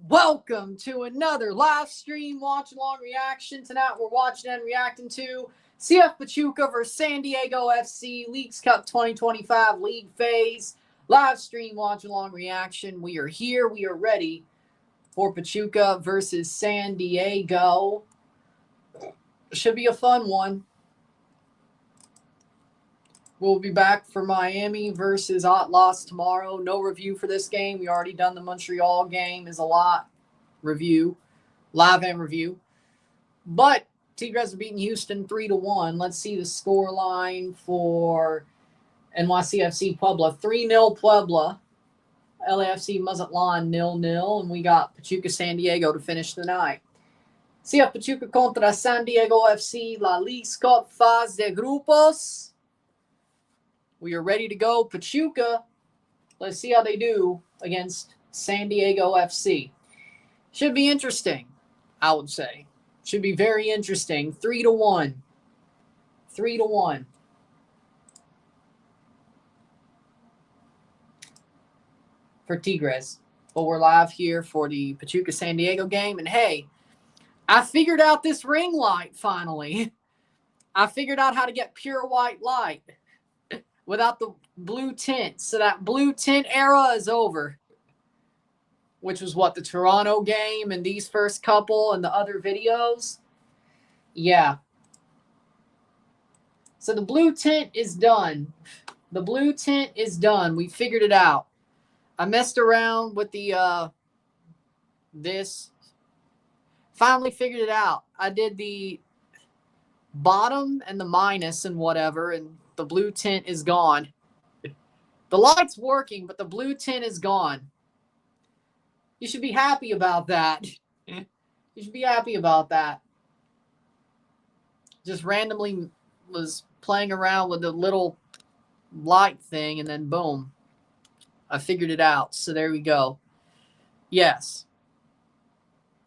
Welcome to another live stream watch along reaction. Tonight we're watching and reacting to CF Pachuca versus San Diego FC Leagues Cup 2025 League Phase. Live stream watch along reaction. We are here. We are ready for Pachuca versus San Diego. Should be a fun one. We'll be back for Miami versus Atlas tomorrow. No review for this game. We already done the Montreal game. Is a lot review, live and review. But Tigres are beating Houston 3-1. Let's see the score line for NYCFC Puebla. 3-0 Puebla. LAFC Mazatlan 0-0. And we got Pachuca San Diego to finish the night. CF Pachuca contra San Diego FC, La Leagues Cup Fase de Grupos. We are ready to go. Pachuca, let's see how they do against San Diego FC. Should be interesting, I would say. Should be very interesting. 3-1. 3-1. For Tigres. But we're live here for the Pachuca San Diego game. And hey, I figured out this ring light finally. I figured out how to get pure white light without the blue tint. So that blue tint era is over. Which was what, the Toronto game and these first couple and the other videos? Yeah. So the blue tint is done. The blue tint is done. We figured it out. I messed around with the this. Finally figured it out. I did the bottom and the minus and whatever, and the blue tint is gone. The light's working, but the blue tint is gone. You should be happy about that. You should be happy about that. Just randomly was playing around with the little light thing, and then boom. I figured it out. So there we go. Yes.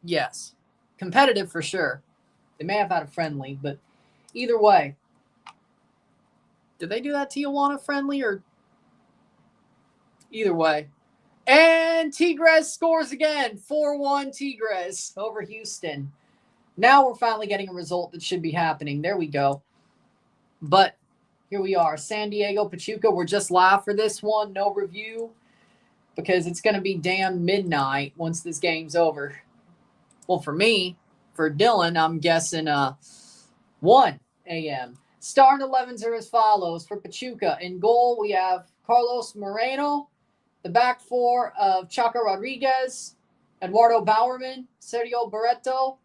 Yes. Competitive for sure. They may have had a friendly, but either way. Did they do that Tijuana friendly or either way? And Tigres scores again. 4-1 Tigres over Houston. Now we're finally getting a result that should be happening. There we go. But here we are. San Diego, Pachuca. We're just live for this one. No review because it's going to be damn midnight once this game's over. Well, for me, for Dillon, I'm guessing 1 a.m. Starting 11s are as follows. For Pachuca, in goal, we have Carlos Moreno. The back four of Chaca Rodriguez, Eduardo Bowerman, Sergio Barreto,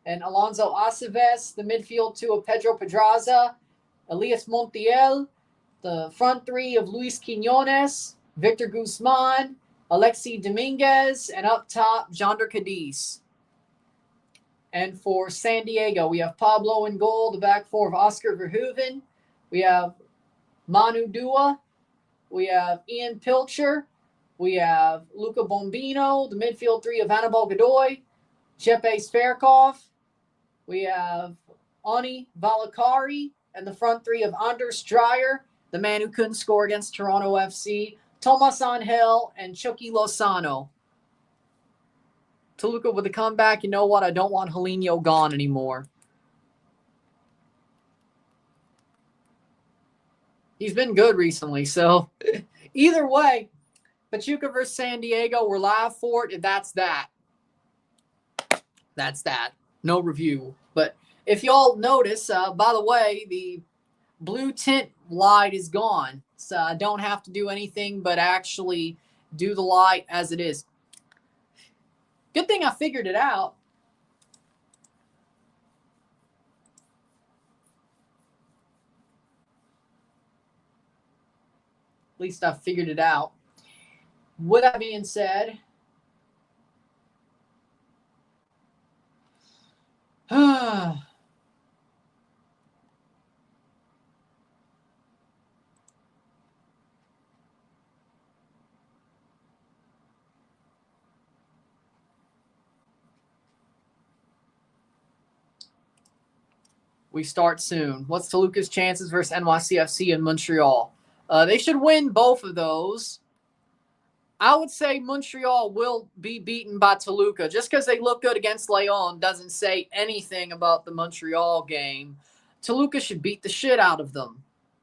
and Alonso Aceves. The midfield two of Pedro Pedraza, Elias Montiel. The front three of Luis Quinones, Victor Guzman, Alexi Dominguez, and up top, Jonder Cadiz. And for San Diego, we have Pablo in goal, the back four of Oscar Verhoeven. We have Manu Dua. We have Ian Pilcher. We have Luca Bombino, the midfield three of Hannibal Godoy, Yepez Fairkov. We have Ani Valakari, and the front three of Anders Dreyer, the man who couldn't score against Toronto FC, Tomas Angel, and Chucky Lozano. Toluca with a comeback. You know what? I don't want Helinho gone anymore. He's been good recently, so either way, Pachuca versus San Diego, we're live for it. That's that. That's that. No review. But if y'all notice, by the way, the blue tint light is gone. So I don't have to do anything but actually do the light as it is. Good thing I figured it out. At least I figured it out. With that being said, we start soon. What's Toluca's chances versus NYCFC in Montreal? They should win both of those. I would say Montreal will be beaten by Toluca. Just because they look good against Leon doesn't say anything about the Montreal game. Toluca should beat the shit out of them.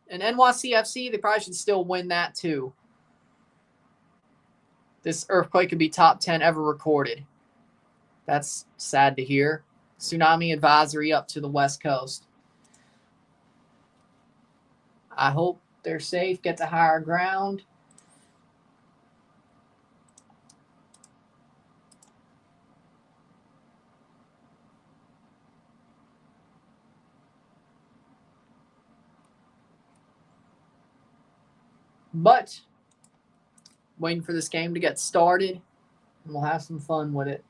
And NYCFC, they probably should still win that too. This earthquake could be top 10 ever recorded. That's sad to hear. Tsunami advisory up to the West Coast. I hope they're safe, get to higher ground. But waiting for this game to get started, and we'll have some fun with it.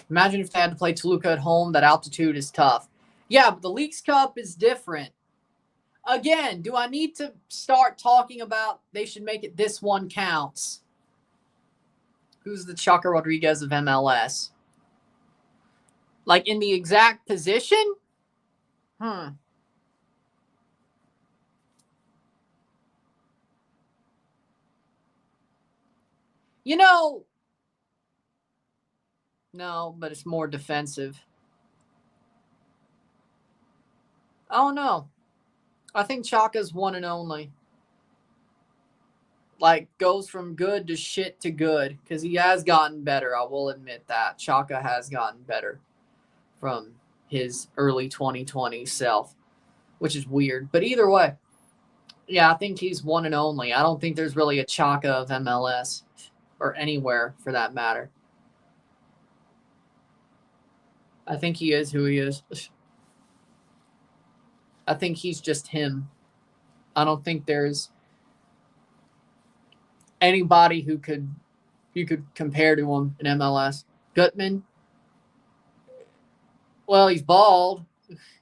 Imagine if they had to play Toluca at home. That altitude is tough. Yeah, but the Leagues Cup is different. Again, do I need to start talking about they should make it this one counts? Who's the Chaka Rodriguez of MLS? Like in the exact position? You know, no, but it's more defensive. Oh, no. I think Chaka's one and only. Like, goes from good to shit to good. Because he has gotten better. I will admit that. Chaka has gotten better from his early 2020 self. Which is weird. But either way. Yeah, I think he's one and only. I don't think there's really a Chaka of MLS. Or anywhere, for that matter. I think he is who he is. I think he's just him. I don't think there's anybody who you could compare to him in MLS. Gutman? Well, he's bald.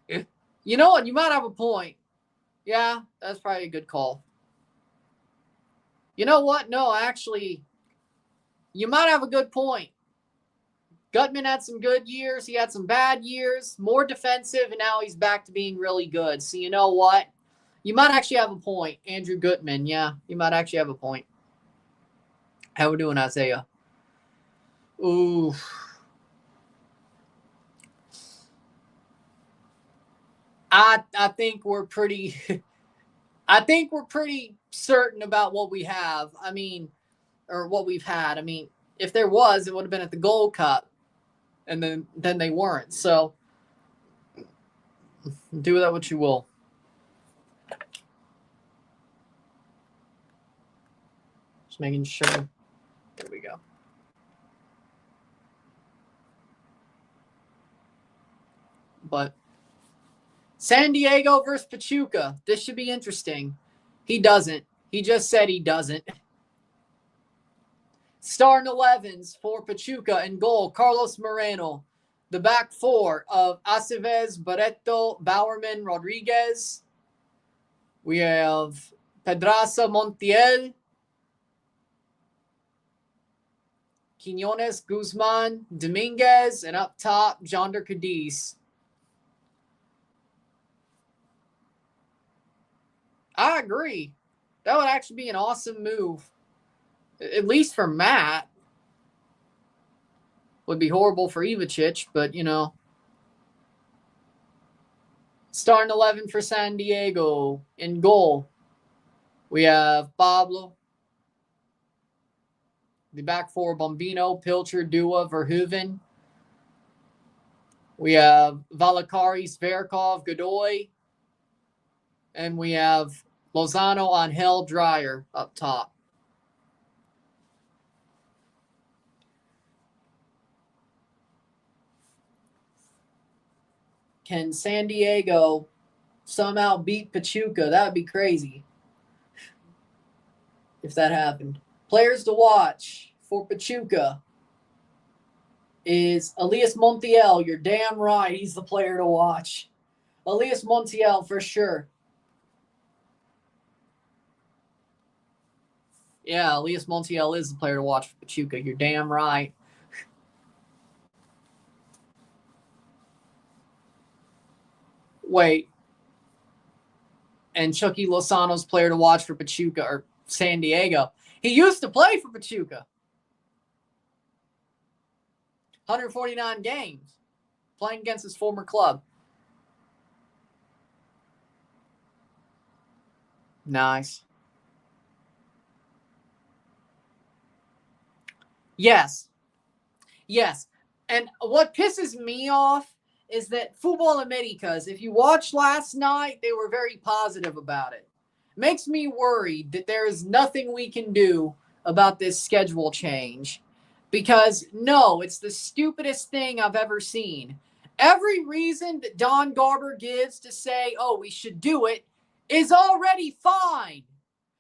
You know what? You might have a point. Yeah, that's probably a good call. You know what? No, actually, you might have a good point. Gutman had some good years. He had some bad years. More defensive, and now he's back to being really good. So you know what? You might actually have a point. Andrew Gutman. Yeah, you might actually have a point. How we doing, Isaiah? Ooh. I think we're pretty I think we're pretty certain about what we have. I mean, or what we've had. I mean, if there was, it would have been at the Gold Cup. And then they weren't. So do with that what you will. Just making sure. There we go. But San Diego versus Pachuca. This should be interesting. He doesn't. He just said he doesn't. Starting 11s for Pachuca in goal, Carlos Moreno. The back four of Aceves, Barreto, Bowerman, Rodriguez. We have Pedraza, Montiel, Quinones, Guzman, Dominguez, and up top, Jonder Cadiz. I agree. That would actually be an awesome move. At least for Matt. Would be horrible for Ivacic, but, you know. Starting 11 for San Diego. In goal, we have Pablo. The back four, Bombino, Pilcher, Dua, Verhoeven. We have Valakari, Zverkov, Godoy. And we have Lozano, Angel, Dreyer up top. Can San Diego somehow beat Pachuca? That would be crazy if that happened. Players to watch for Pachuca. is Elias Montiel. You're damn right. He's the player to watch. Elias Montiel for sure. Yeah, Elias Montiel is the player to watch for Pachuca. You're damn right. Wait. And Chucky Lozano's player to watch for Pachuca or San Diego. He used to play for Pachuca. 149 games playing against his former club. Nice. Yes. Yes. And what pisses me off is that Football Americas, if you watched last night, they were very positive about it. Makes me worried that there is nothing we can do about this schedule change. Because, no, it's the stupidest thing I've ever seen. Every reason that Don Garber gives to say, oh, we should do it, is already fine.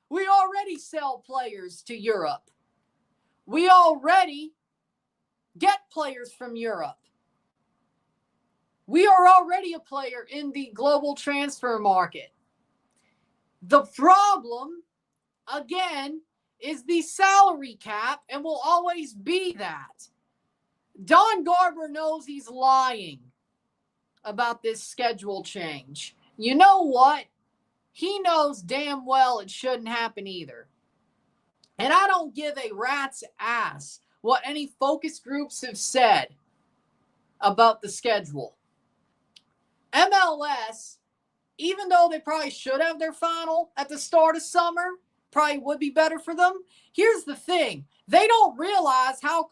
We already sell players to Europe. We already get players from Europe. We are already a player in the global transfer market. The problem, again, is the salary cap and will always be that. Don Garber knows he's lying about this schedule change. You know what? He knows damn well it shouldn't happen either. And I don't give a rat's ass what any focus groups have said about the schedule. MLS, even though they probably should have their final at the start of summer, probably would be better for them. Here's the thing. They don't realize how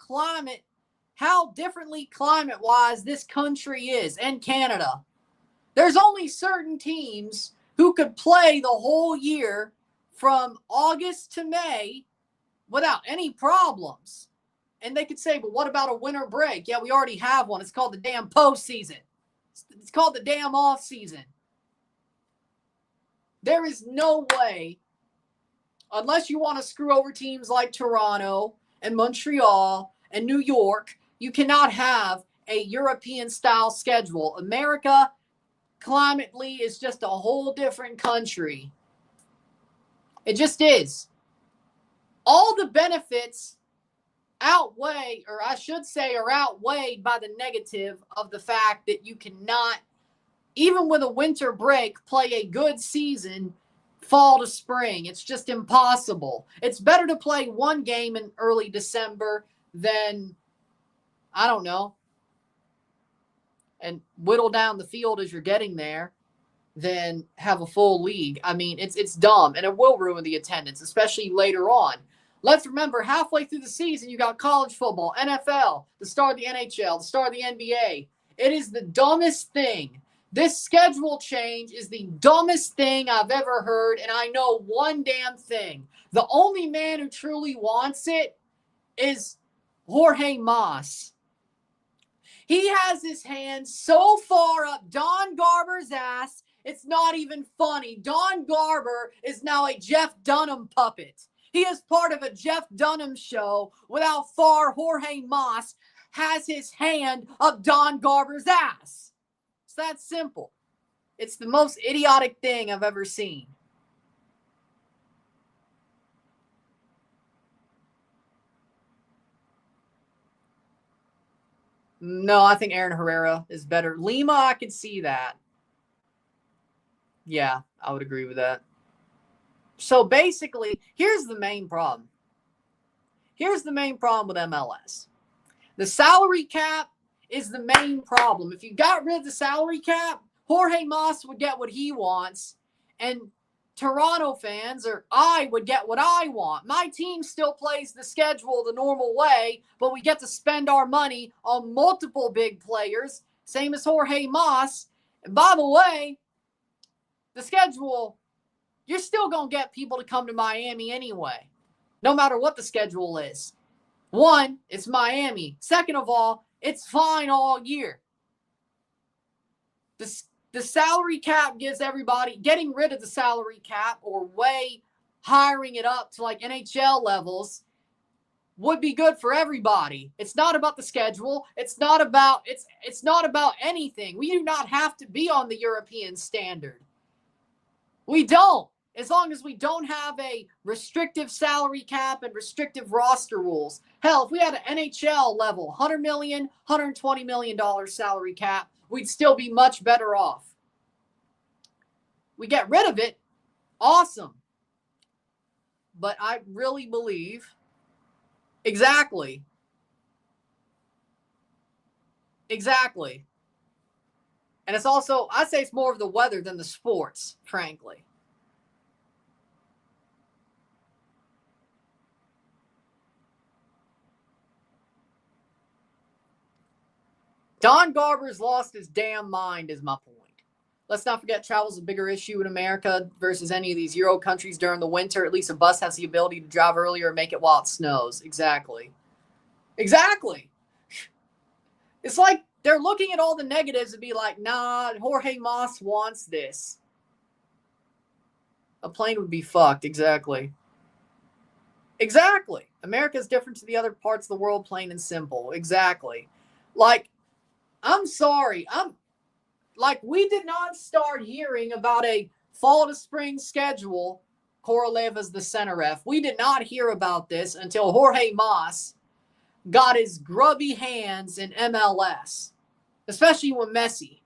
differently climate-wise this country is, and Canada. There's only certain teams who could play the whole year from August to May without any problems. And they could say, but what about a winter break? Yeah, we already have one. It's called the damn postseason. It's called the damn off season. There is no way, unless you want to screw over teams like Toronto and Montreal and New York, you cannot have a European-style schedule. America, climately, is just a whole different country. It just is. All the benefits outweigh, or I should say are outweighed by the negative of the fact that you cannot, even with a winter break, play a good season fall to spring. It's just impossible. It's better to play one game in early December than, I don't know, and whittle down the field as you're getting there than have a full league. I mean, it's dumb, and it will ruin the attendance, especially later on. Let's remember, halfway through the season, you got college football, NFL, the start of the NHL, the start of the NBA. It is the dumbest thing. This schedule change is the dumbest thing I've ever heard, and I know one damn thing. The only man who truly wants it is Jorge Mas. He has his hand so far up Don Garber's ass, it's not even funny. Don Garber is now a Jeff Dunham puppet. He is part of a Jeff Dunham show with how far Jorge Mas has his hand up Don Garber's ass. It's that simple. It's the most idiotic thing I've ever seen. No, I think Aaron Herrera is better. Lima, I can see that. Yeah, I would agree with that. So basically, here's the main problem. Here's the main problem with MLS. The salary cap is the main problem. If you got rid of the salary cap, Jorge Mas would get what he wants, and Toronto fans, or I, would get what I want. My team still plays the schedule the normal way, but we get to spend our money on multiple big players, same as Jorge Mas. And by the way, the schedule, you're still going to get people to come to Miami anyway, no matter what the schedule is. One, it's Miami. Second of all, it's fine all year. The salary cap gives everybody, getting rid of the salary cap or hiring it up to like NHL levels would be good for everybody. It's not about the schedule. It's not about anything. We do not have to be on the European standard. We don't. As long as we don't have a restrictive salary cap and restrictive roster rules. Hell, if we had an NHL level, $100 million, $120 million salary cap, we'd still be much better off. We get rid of it, awesome. But I really believe, exactly. And it's also, I'd say it's more of the weather than the sports, frankly. Don Garber's lost his damn mind is my point. Let's not forget travel's a bigger issue in America versus any of these Euro countries during the winter. At least a bus has the ability to drive earlier and make it while it snows. Exactly. It's like they're looking at all the negatives and be like, nah, Jorge Mas wants this. A plane would be fucked. Exactly. America's different to the other parts of the world, plain and simple. Exactly. Like, I'm sorry. We did not start hearing about a fall to spring schedule. Korolev as the center ref. We did not hear about this until Jorge Mas got his grubby hands in MLS, especially with Messi.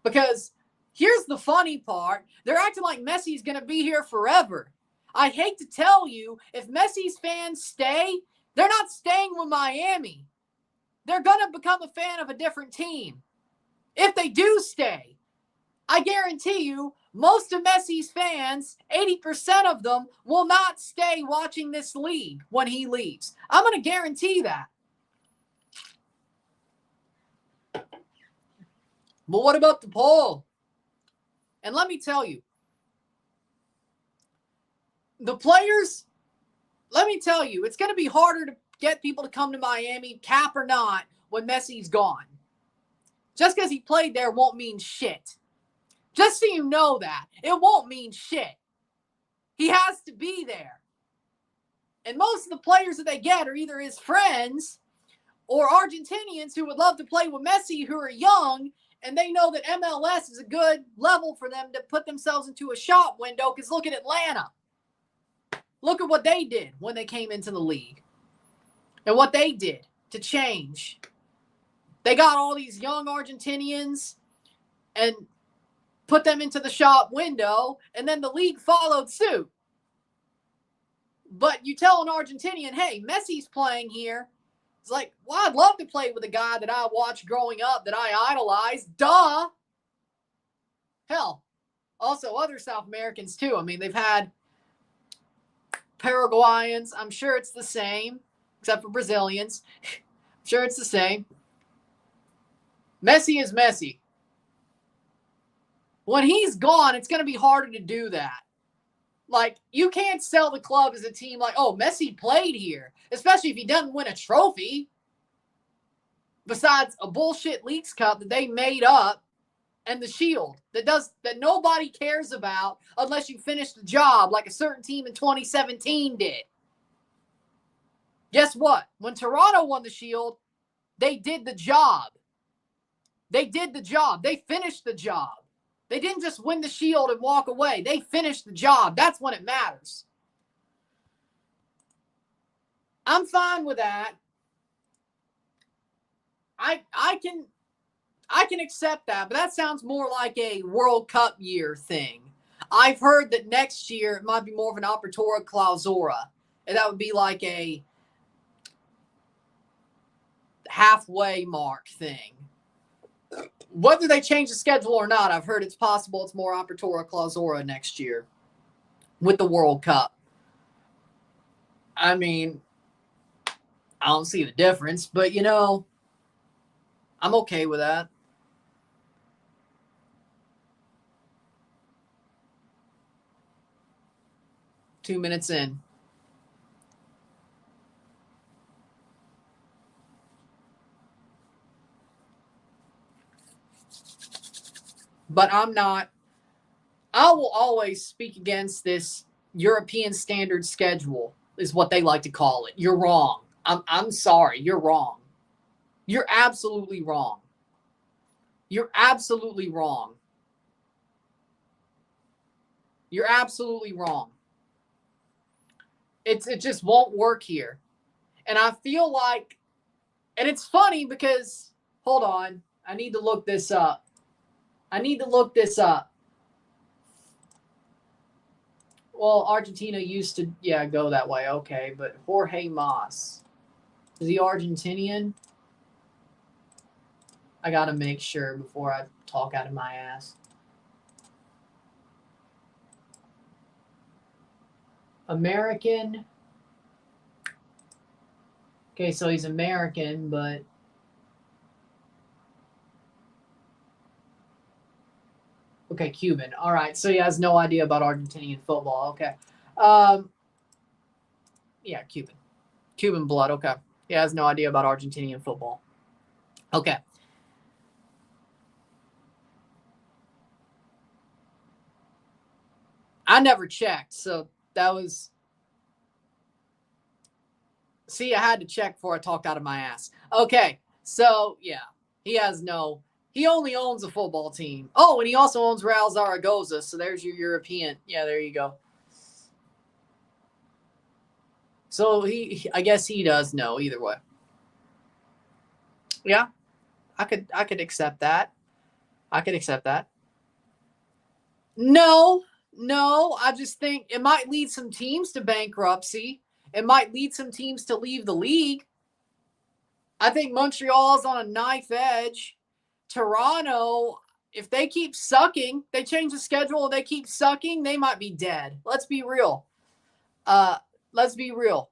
Because here's the funny part. They're acting like Messi's going to be here forever. I hate to tell you, if Messi's fans stay, they're not staying with Miami. They're going to become a fan of a different team. If they do stay, I guarantee you, most of Messi's fans, 80% of them, will not stay watching this league when he leaves. I'm going to guarantee that. But what about the poll? And let me tell you, the players, let me tell you, it's going to be harder to get people to come to Miami, cap or not, when Messi's gone. Just because he played there won't mean shit. Just so you know that. It won't mean shit. He has to be there. And most of the players that they get are either his friends or Argentinians who would love to play with Messi who are young, and they know that MLS is a good level for them to put themselves into a shop window, because look at Atlanta. Look at what they did when they came into the league and what they did to change. They got all these young Argentinians and put them into the shop window, and then the league followed suit. But you tell an Argentinian, hey, Messi's playing here. It's like, well, I'd love to play with a guy that I watched growing up, that I idolized. Duh. Hell, also other South Americans too. I mean, they've had Paraguayans. I'm sure it's the same, except for Brazilians. I'm sure it's the same. Messi is Messi. When he's gone, it's going to be harder to do that. Like, you can't sell the club as a team like, oh, Messi played here, especially if he doesn't win a trophy. Besides a bullshit Leagues Cup that they made up and the Shield that nobody cares about unless you finish the job like a certain team in 2017 did. Guess what? When Toronto won the Shield, they did the job. They did the job. They finished the job. They didn't just win the Shield and walk away. They finished the job. That's when it matters. I'm fine with that. I can accept that, but that sounds more like a World Cup year thing. I've heard that next year it might be more of an apertura clausura, and that would be like a halfway mark thing. Whether they change the schedule or not, I've heard it's possible it's more apertura clausura next year with the World Cup. I mean, I don't see the difference, but I'm okay with that. Two minutes in. But I will always speak against this European standard schedule. is what they like to call it. You're wrong. I'm sorry. You're wrong. You're absolutely wrong. You're absolutely wrong. You're absolutely wrong. It just won't work here. And I feel like, and it's funny because, hold on, I need to look this up. Well, Argentina used to, go that way. Okay, but Jorge Mas, is he Argentinian? I got to make sure before I talk out of my ass. American. Okay, so he's American, but okay, Cuban. All right, so he has no idea about Argentinian football. Okay. Yeah, Cuban. Cuban blood. Okay. He has no idea about Argentinian football. Okay. I never checked, so that was... See, I had to check before I talked out of my ass. Okay, so, yeah. He only owns a football team. Oh, and he also owns Real Zaragoza, so there's your European. Yeah, there you go. So I guess he does know either way. Yeah, I could accept that. I could accept that. No, I just think it might lead some teams to bankruptcy. It might lead some teams to leave the league. I think Montreal's on a knife edge. Toronto, if they keep sucking, they change the schedule, they keep sucking, they might be dead. Let's be real. Let's be real.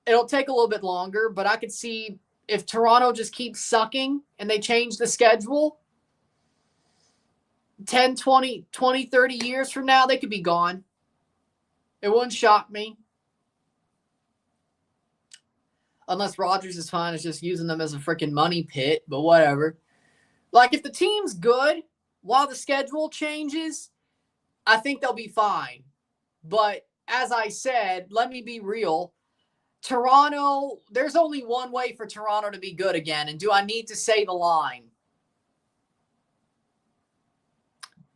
It'll take a little bit longer, but I could see if Toronto just keeps sucking and they change the schedule, 10, 20, 30 years from now, they could be gone. It wouldn't shock me. Unless Rodgers is fine as just using them as a freaking money pit, but whatever. Like, if the team's good while the schedule changes, I think they'll be fine. But as I said, let me be real. Toronto, there's only one way for Toronto to be good again. And do I need to say the line?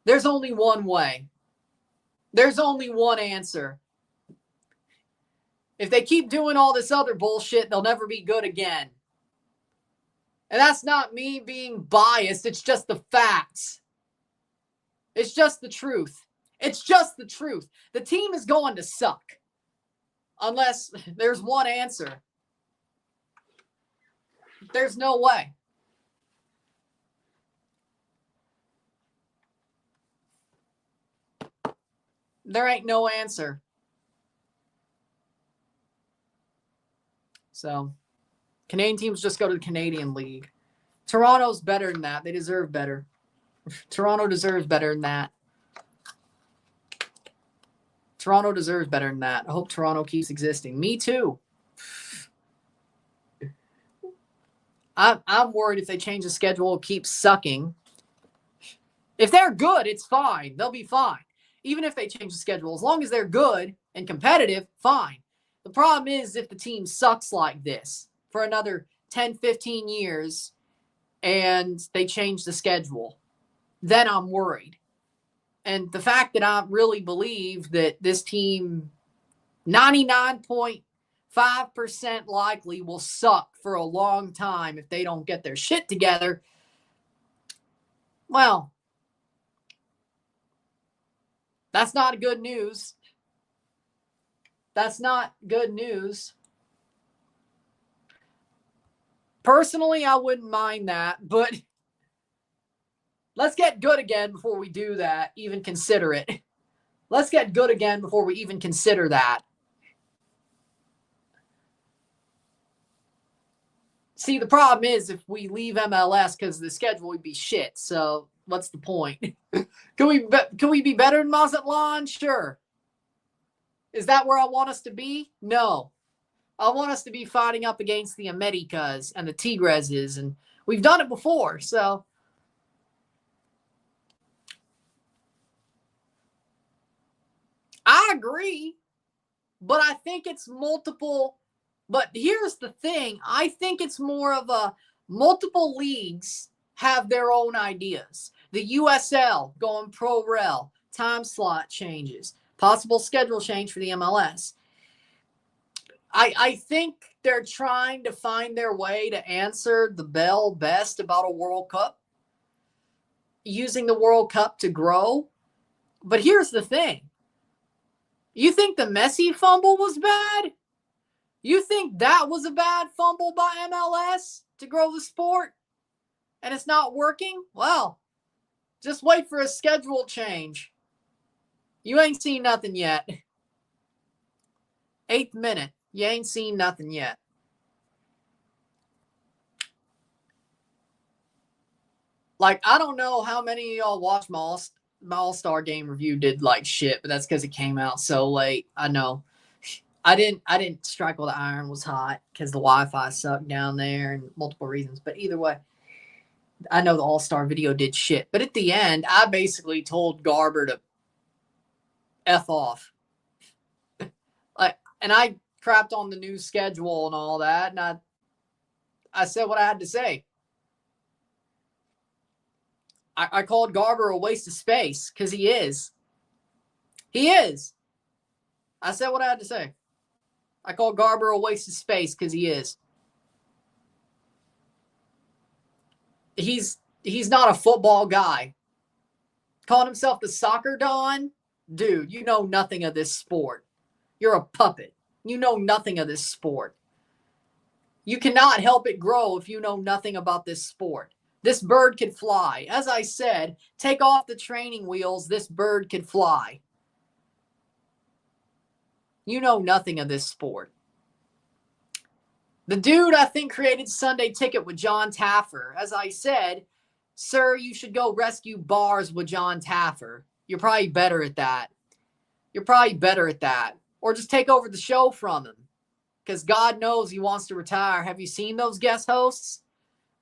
There's only one way. There's only one answer. If they keep doing all this other bullshit, they'll never be good again. And that's not me being biased. It's just the facts. It's just the truth. It's just the truth. The team is going to suck. Unless there's one answer. There's no way. There ain't no answer. So, Canadian teams just go to the Canadian League. Toronto's better than that. They deserve better. Toronto deserves better than that. Toronto deserves better than that. I hope Toronto keeps existing. Me too. I'm worried if they change the schedule, keep sucking. If they're good, it's fine. They'll be fine. Even if they change the schedule, as long as they're good and competitive, fine. The problem is if the team sucks like this for another 10, 15 years and they change the schedule, then I'm worried. And the fact that I really believe that this team 99.5% likely will suck for a long time if they don't get their shit together, well, that's not good news. That's not good news. Personally, I wouldn't mind that, but let's get good again before we do that, even consider it. Let's get good again before we even consider that. See, the problem is if we leave MLS because the schedule would be shit, so what's the point? Can we be better than Mazatlan? Sure. Is that where I want us to be? No. I want us to be fighting up against the Americas and the Tigreses, and we've done it before, so. I agree, but I think it's multiple. But here's the thing. I think it's more of a multiple leagues have their own ideas. The USL going pro rel, time slot changes, possible schedule change for the MLS. I think they're trying to find their way to answer the bell best about a World Cup, using the World Cup to grow. But here's the thing. You think the Messi fumble was bad? You think that was a bad fumble by MLS to grow the sport? And it's not working? Well, just wait for a schedule change. You ain't seen nothing yet. 8th minute. You ain't seen nothing yet. Like, I don't know how many of y'all watched my All-Star game review did like shit, but that's because it came out so late. I know. I didn't strike while the iron was hot because the Wi-Fi sucked down there and multiple reasons. But either way, I know the All-Star video did shit. But at the end, I basically told Garber to F off. And I crapped on the new schedule and all that, and I said what I had to say. I called Garber a waste of space because he is. He is. I said what I had to say. I called Garber a waste of space because he is. He's not a football guy. Calling himself the soccer don? Dude, you know nothing of this sport. You're a puppet. You know nothing of this sport. You cannot help it grow if you know nothing about this sport. This bird could fly. As I said, take off the training wheels. This bird could fly. You know nothing of this sport. The dude, I think, created Sunday Ticket with John Taffer. As I said, sir, you should go rescue bars with John Taffer. You're probably better at that. You're probably better at that. Or just take over the show from him. Because God knows he wants to retire. Have you seen those guest hosts?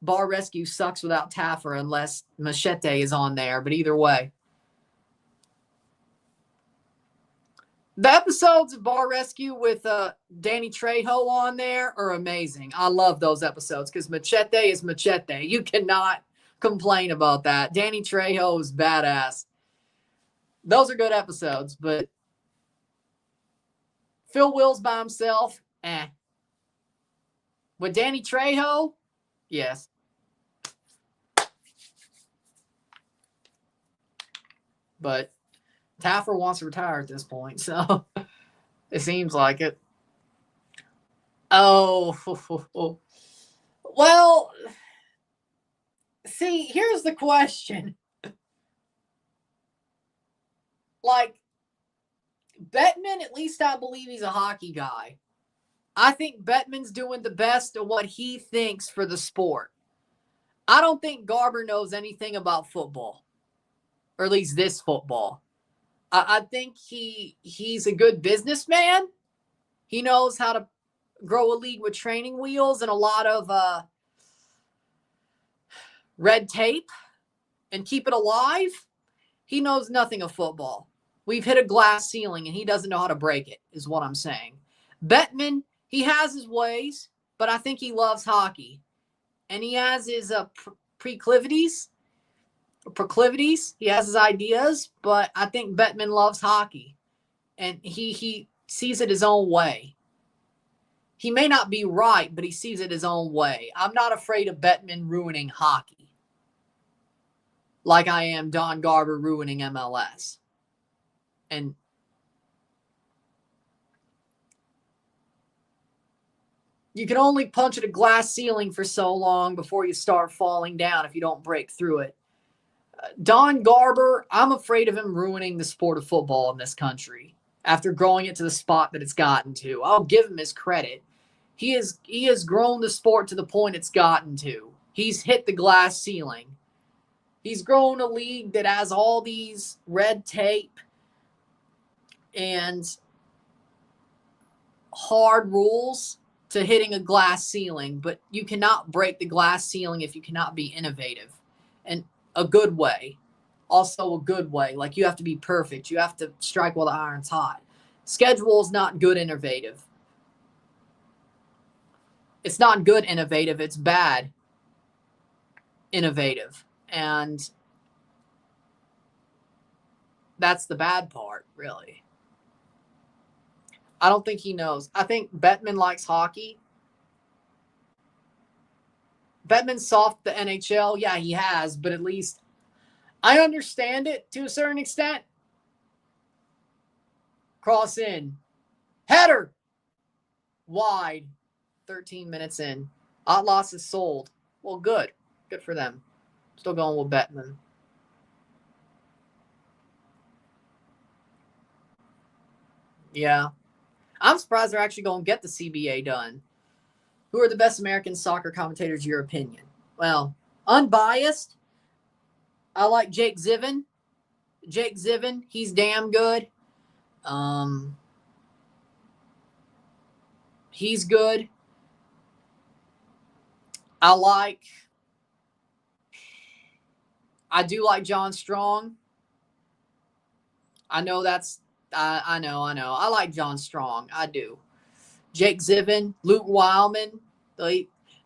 Bar Rescue sucks without Taffer unless Machete is on there. But either way. The episodes of Bar Rescue with Danny Trejo on there are amazing. I love those episodes because Machete is Machete. You cannot complain about that. Danny Trejo is badass. Those are good episodes, but Phil Wills by himself, With Danny Trejo, yes. But Taffer wants to retire at this point, so it seems like it. Oh, well, see, here's the question. Like, Bettman, at least I believe he's a hockey guy. I think Bettman's doing the best of what he thinks for the sport. I don't think Garber knows anything about football, or at least this football. I think he's a good businessman. He knows how to grow a league with training wheels and a lot of red tape and keep it alive. He knows nothing of football. We've hit a glass ceiling and he doesn't know how to break it, is what I'm saying. Bettman, he has his ways, but I think he loves hockey. And he has his proclivities. He has his ideas, but I think Bettman loves hockey. And he sees it his own way. He may not be right, but he sees it his own way. I'm not afraid of Bettman ruining hockey. Like I am Don Garber ruining MLS. And you can only punch at a glass ceiling for so long before you start falling down if you don't break through it. Don Garber, I'm afraid of him ruining the sport of football in this country after growing it to the spot that it's gotten to. I'll give him his credit. He has grown the sport to the point it's gotten to. He's hit the glass ceiling. He's grown a league that has all these red tape and hard rules to hitting a glass ceiling, but you cannot break the glass ceiling if you cannot be innovative and a good way. also a good way. Like, you have to be perfect. You have to strike while the iron's hot. Schedule is not good innovative. It's not good innovative. It's bad innovative. And that's the bad part, really. I don't think he knows. I think Bettman likes hockey. Bettman soft the NHL. Yeah, he has, but at least I understand it to a certain extent. Cross in. Header. Wide. 13 minutes in. Atlas is sold. Well, good. Good for them. Still going with Bettman. Yeah. I'm surprised they're actually going to get the CBA done. Who are the best American soccer commentators, your opinion? Well, unbiased, I like Jake Zivin. Jake Zivin, he's damn good. He's good. I do like John Strong. I know that's, I know. I like John Strong. I do. Jake Zivin, Luke Wildman.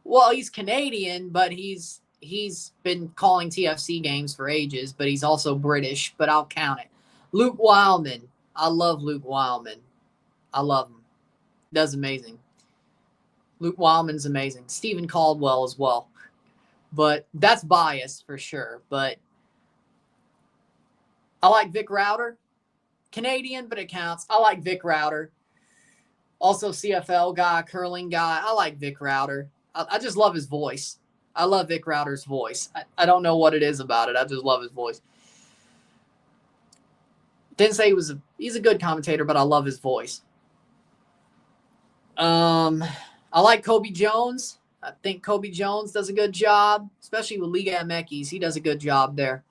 Well, he's Canadian, but he's been calling TFC games for ages, but he's also British, but I'll count it. Luke Wildman. I love Luke Wildman. I love him. Does amazing. Luke Wildman's amazing. Stephen Caldwell as well. But that's biased for sure. But I like Vic Router. Canadian, but it counts. I like Vic Router. Also CFL guy, curling guy. I like Vic Router. I just love his voice. I love Vic Router's voice. I don't know what it is about it. I just love his voice. Didn't say he's a good commentator, but I love his voice. I like Kobe Jones. I think Kobe Jones does a good job, especially with Liga MX. He does a good job there.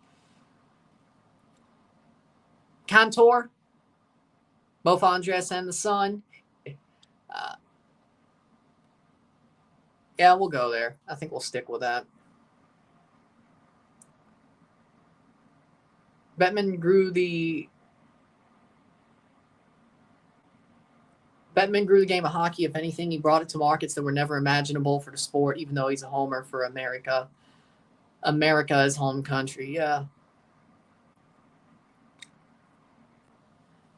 Cantor, both Andres and the Sun. Yeah, we'll go there. I think we'll stick with that. Bettman grew the game of hockey. If anything, he brought it to markets that were never imaginable for the sport, even though he's a homer for America. America is home country, yeah.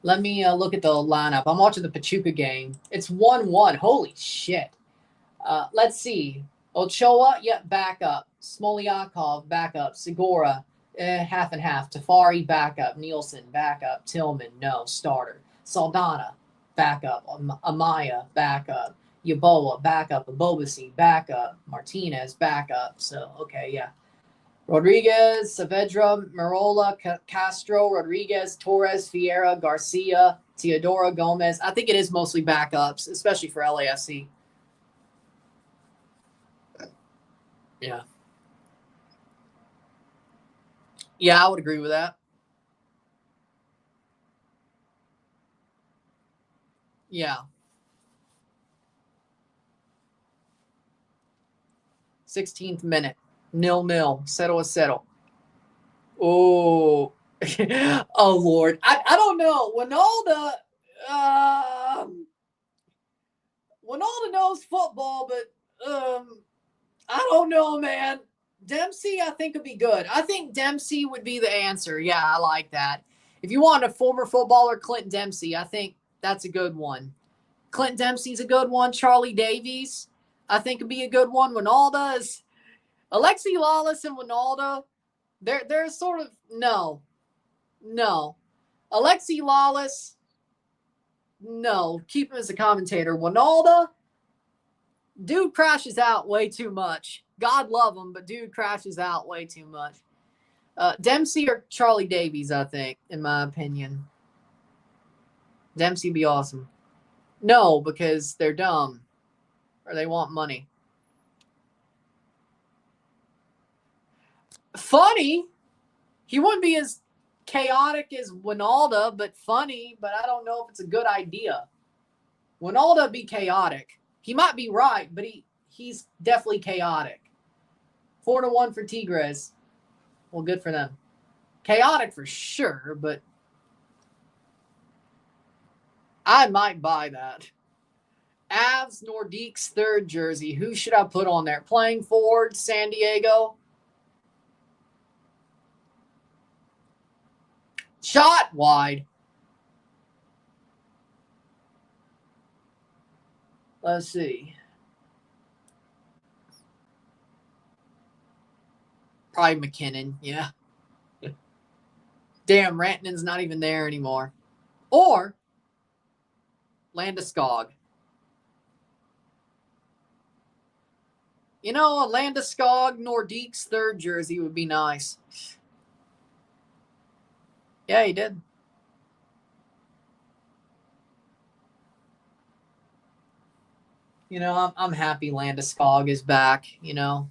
Let me look at the lineup. I'm watching the Pachuca game. It's 1-1. Holy shit. Let's see. Ochoa, yep, backup. Smolyakov, backup. Segura, half and half. Tafari, backup. Nielsen, backup. Tillman, no, starter. Saldana, backup. Amaya, backup. Yaboa, backup. Abobasi, backup. Martinez, backup. So, okay, yeah. Rodriguez, Saavedra, Marola, Castro, Rodriguez, Torres, Fiera, Garcia, Teodoro, Gomez. I think it is mostly backups, especially for LAFC. Yeah. Yeah, I would agree with that. Yeah. 16th minute. 0-0. Settle. Oh. Oh, Lord. I don't know. Winalda knows football, but I don't know, man. Dempsey, I think, would be good. I think Dempsey would be the answer. Yeah, I like that. If you want a former footballer, Clint Dempsey, I think that's a good one. Clint Dempsey's a good one. Charlie Davies, I think, would be a good one. Winalda is... Alexi Lawless and Winalda, they're sort of... No. Alexi Lawless, no. Keep him as a commentator. Winalda, dude crashes out way too much. God love him, but dude crashes out way too much. Dempsey or Charlie Davies, I think, in my opinion. Dempsey would be awesome. No, because they're dumb. Or they want money. Funny. He wouldn't be as chaotic as Winalda, but funny. But I don't know if it's a good idea. Winalda be chaotic. He might be right, but he's definitely chaotic. 4-1 for Tigres. Well, good for them. Chaotic for sure, but I might buy that. Avs Nordique's third jersey. Who should I put on there? Playing forward, San Diego. Shot wide. Let's see. Probably McKinnon, yeah. Damn, Rantanen's not even there anymore. Or Landeskog. You know, a Landeskog Nordique's third jersey would be nice. Yeah, he did. You know, I'm happy Landeskog is back, you know.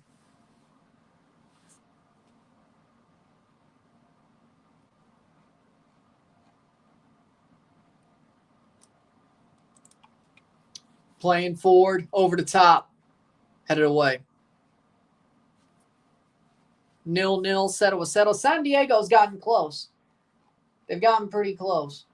Playing forward, over the top, headed away. 0-0, settle. San Diego's gotten close. They've gotten pretty close.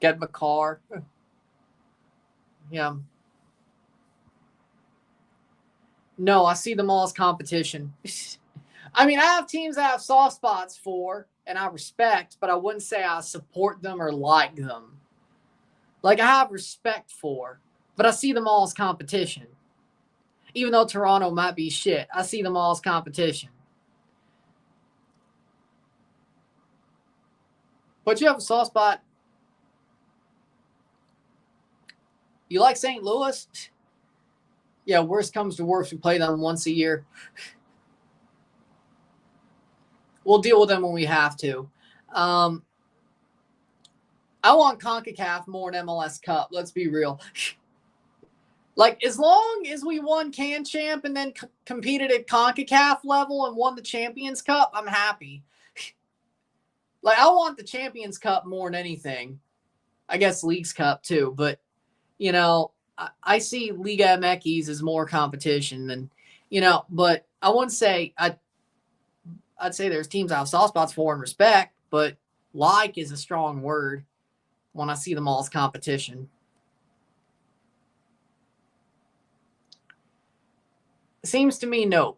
Get McCarr. Yeah. No, I see them all as competition. I mean, I have teams I have soft spots for and I respect, but I wouldn't say I support them or like them. Like, I have respect for, but I see them all as competition. Even though Toronto might be shit, I see them all as competition. But you have a soft spot. You like St. Louis? Yeah, worst comes to worst, we play them once a year. We'll deal with them when we have to. I want CONCACAF more than MLS Cup. Let's be real. Like, as long as we won Can Champ and then competed at CONCACAF level and won the Champions Cup, I'm happy. Like, I want the Champions Cup more than anything. I guess Leagues Cup too, but, you know, I see Liga MX as more competition than, you know, but I wouldn't say, I'd say there's teams I have soft spots for and respect, but like is a strong word when I see them all as competition. Seems to me, no.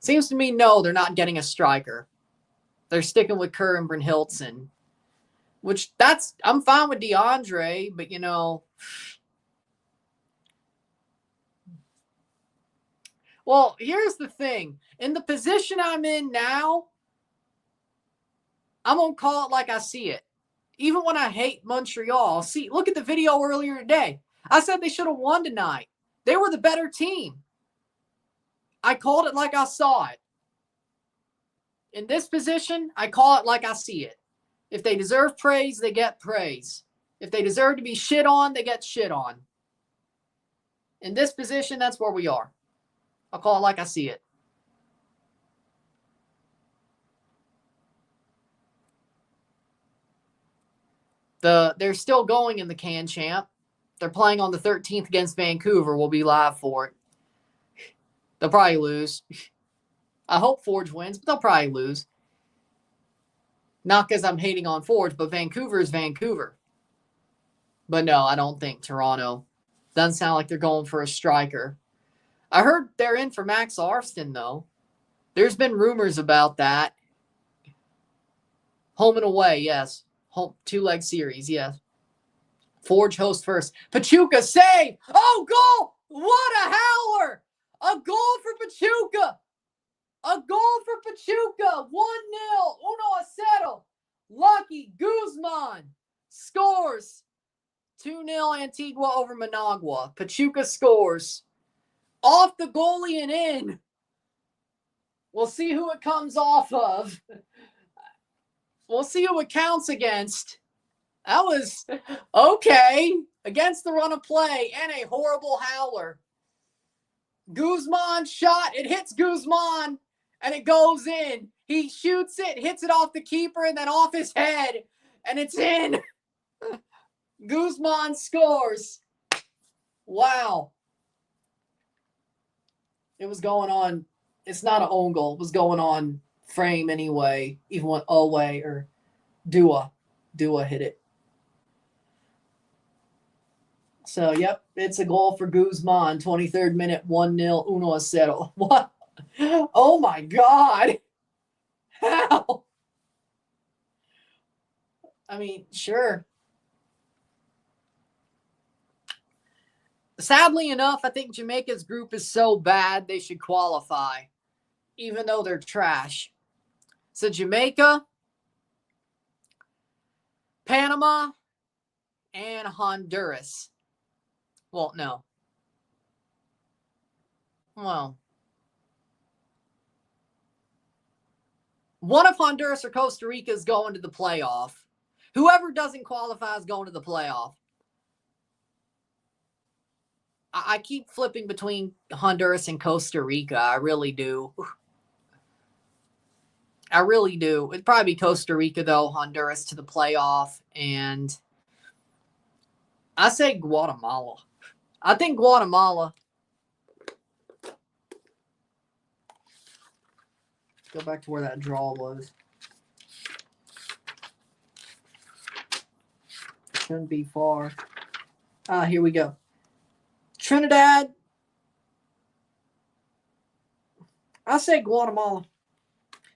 Seems to me, no, they're not getting a striker. They're sticking with Kerr and Brynhildsen, which I'm fine with DeAndre, but, you know, well, here's the thing. In the position I'm in now, I'm going to call it like I see it. Even when I hate Montreal, see, look at the video earlier today. I said they should have won tonight. They were the better team. I called it like I saw it. In this position, I call it like I see it. If they deserve praise, they get praise. If they deserve to be shit on, they get shit on. In this position, that's where we are. I'll call it like I see it. They're still going in the Can Champ. They're playing on the 13th against Vancouver. We'll be live for it. They'll probably lose. I hope Forge wins, but they'll probably lose. Not because I'm hating on Forge, but Vancouver is Vancouver. But no, I don't think Toronto. Doesn't sound like they're going for a striker. I heard they're in for Max Arston, though. There's been rumors about that. Home and away, yes. Home 2-leg series, yes. Forge host first. Pachuca save! Oh, goal! What a howler! A goal for Pachuca! A goal for Pachuca! 1-0. Uno Acero. Lucky Guzman scores. 2-0 Antigua over Managua. Pachuca scores. Off the goalie and in. We'll see who it comes off of. We'll see who it counts against. That was okay. Against the run of play and a horrible howler. Guzman shot. It hits Guzman and it goes in. He shoots it, hits it off the keeper and then off his head. And it's in. Guzman scores. Wow. It was going on. It's not an own goal. It was going on frame anyway. Even when Owe or Dua hit it. So, yep, it's a goal for Guzman. 23rd minute, 1-0, 1-0. What? Oh, my God. How? I mean, sure. Sadly enough, I think Jamaica's group is so bad they should qualify, even though they're trash. So, Jamaica, Panama, and Honduras. Well, no. Well, one of Honduras or Costa Rica is going to the playoff. Whoever doesn't qualify is going to the playoff. I keep flipping between Honduras and Costa Rica. I really do. I really do. It'd probably be Costa Rica, though. Honduras to the playoff. And I say Guatemala. I think Guatemala. Go back to where that draw was. Shouldn't be far. Here we go. Trinidad. I say Guatemala.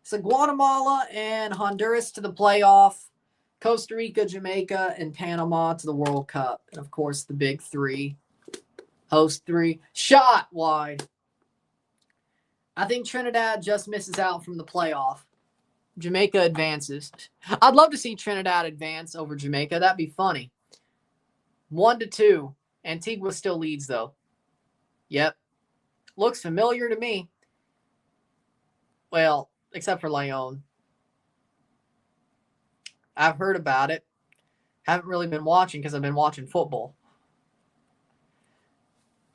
So Guatemala and Honduras to the playoff. Costa Rica, Jamaica, and Panama to the World Cup. And, of course, the big three. Host three. Shot wide. I think Trinidad just misses out from the playoff. Jamaica advances. I'd love to see Trinidad advance over Jamaica. That'd be funny. 1-2. Antigua still leads, though. Yep. Looks familiar to me. Well, except for Leon. I've heard about it. Haven't really been watching because I've been watching football.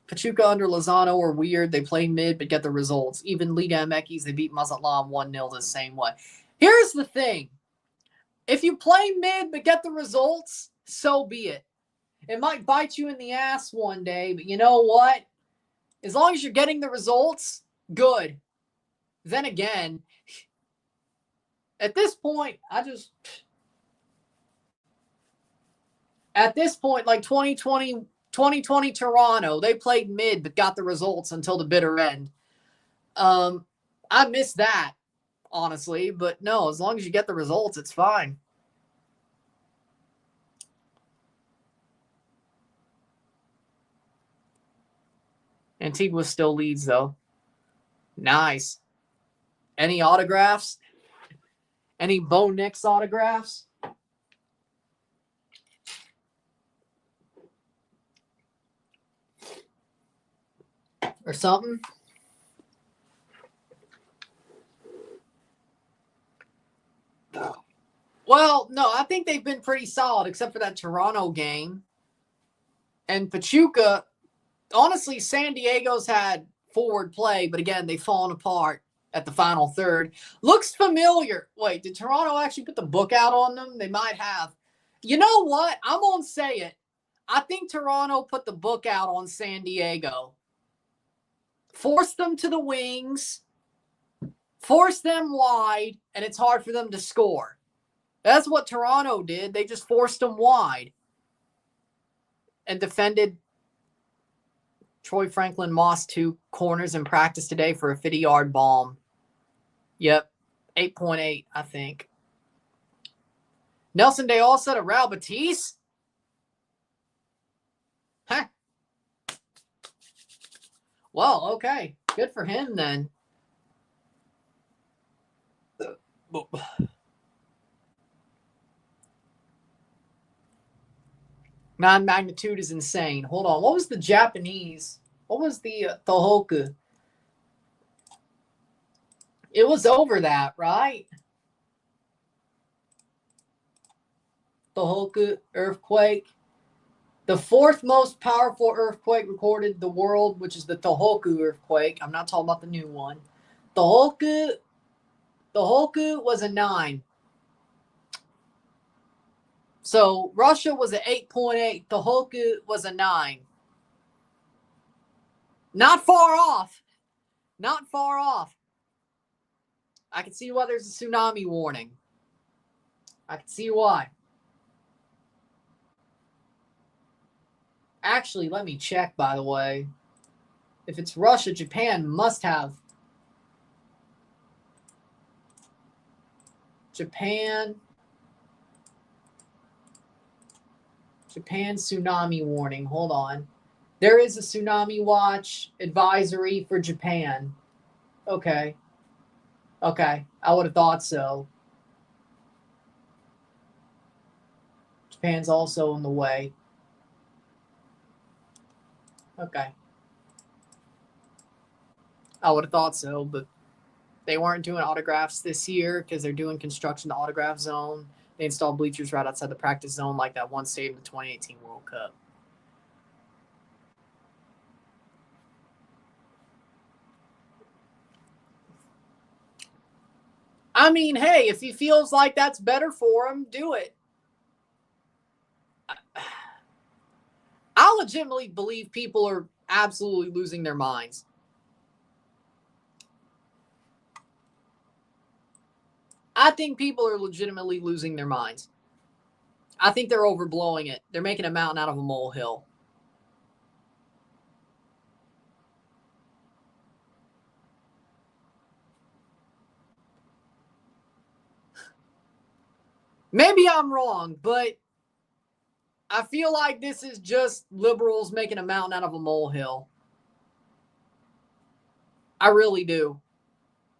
Pachuca under Lozano are weird. They play mid but get the results. Even Liga MX, they beat Mazatlan 1-0 the same way. Here's the thing. If you play mid but get the results, so be it. It might bite you in the ass one day, but you know what? As long as you're getting the results, good. Then again, at this point, like 2020 Toronto, they played mid but got the results until the bitter end. I miss that, honestly, but no, as long as you get the results, it's fine. Antigua still leads, though. Nice. Any autographs? Any Bo Nix autographs? Or something? Well, no, I think they've been pretty solid, except for that Toronto game. And Pachuca, honestly, San Diego's had forward play, but again, they've fallen apart at the final third. Looks familiar. Wait, did Toronto actually put the book out on them? They might have. You know what? I'm going to say it. I think Toronto put the book out on San Diego. Forced them to the wings, forced them wide, and it's hard for them to score. That's what Toronto did. They just forced them wide and defended Troy Franklin Moss 2 corners in practice today for a 50-yard bomb. Yep, 8.8, I think. Nelson De Alsa to Raul Batiste? Huh. Well, okay. Good for him then. Non-magnitude is insane. Hold on. What was the Japanese? What was the Tohoku? It was over that, right? The Tohoku earthquake. The fourth most powerful earthquake recorded in the world, which is the Tohoku earthquake. I'm not talking about the new one. Tohoku was a 9. So Russia was an 8.8. Tohoku was a 9. Not far off. Not far off. I can see why there's a tsunami warning. I can see why. Actually, let me check, by the way. If it's Russia, Japan must have. Japan tsunami warning. Hold on. There is a tsunami watch advisory for Japan. Okay. I would have thought so. Japan's also in the way. Okay. I would have thought so, but they weren't doing autographs this year because they're doing construction to autograph zone. They installed bleachers right outside the practice zone like that one stadium in the 2018 World Cup. I mean, hey, if he feels like that's better for him, do it. I legitimately believe people are absolutely losing their minds. I think people are legitimately losing their minds. I think they're overblowing it. They're making a mountain out of a molehill. Maybe I'm wrong, but I feel like this is just liberals making a mountain out of a molehill. I really do.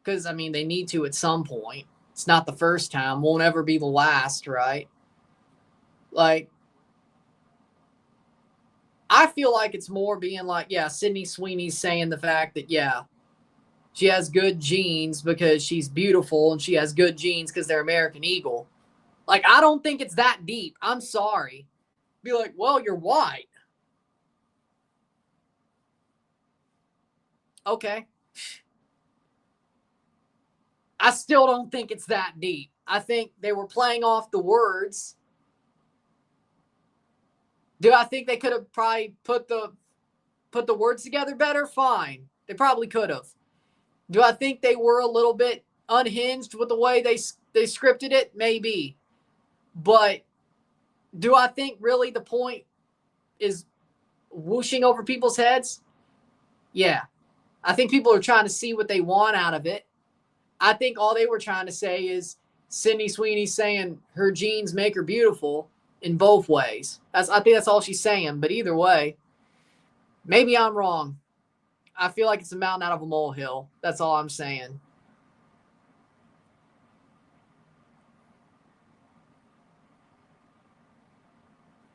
Because, I mean, they need to at some point. It's not the first time. Won't ever be the last, right? Like, I feel like it's more being like, yeah, Sydney Sweeney's saying the fact that, yeah, she has good genes because she's beautiful and she has good genes because they're American Eagle. Like, I don't think it's that deep. I'm sorry. Be like, well, you're white. Okay. I still don't think it's that deep. I think they were playing off the words. Do I think they could have probably put the words together better? Fine. They probably could have. Do I think they were a little bit unhinged with the way they scripted it? Maybe. But do I think really the point is whooshing over people's heads? Yeah. I think people are trying to see what they want out of it. I think all they were trying to say is Sydney Sweeney saying her genes make her beautiful in both ways. I think that's all she's saying. But either way, maybe I'm wrong. I feel like it's a mountain out of a molehill. That's all I'm saying.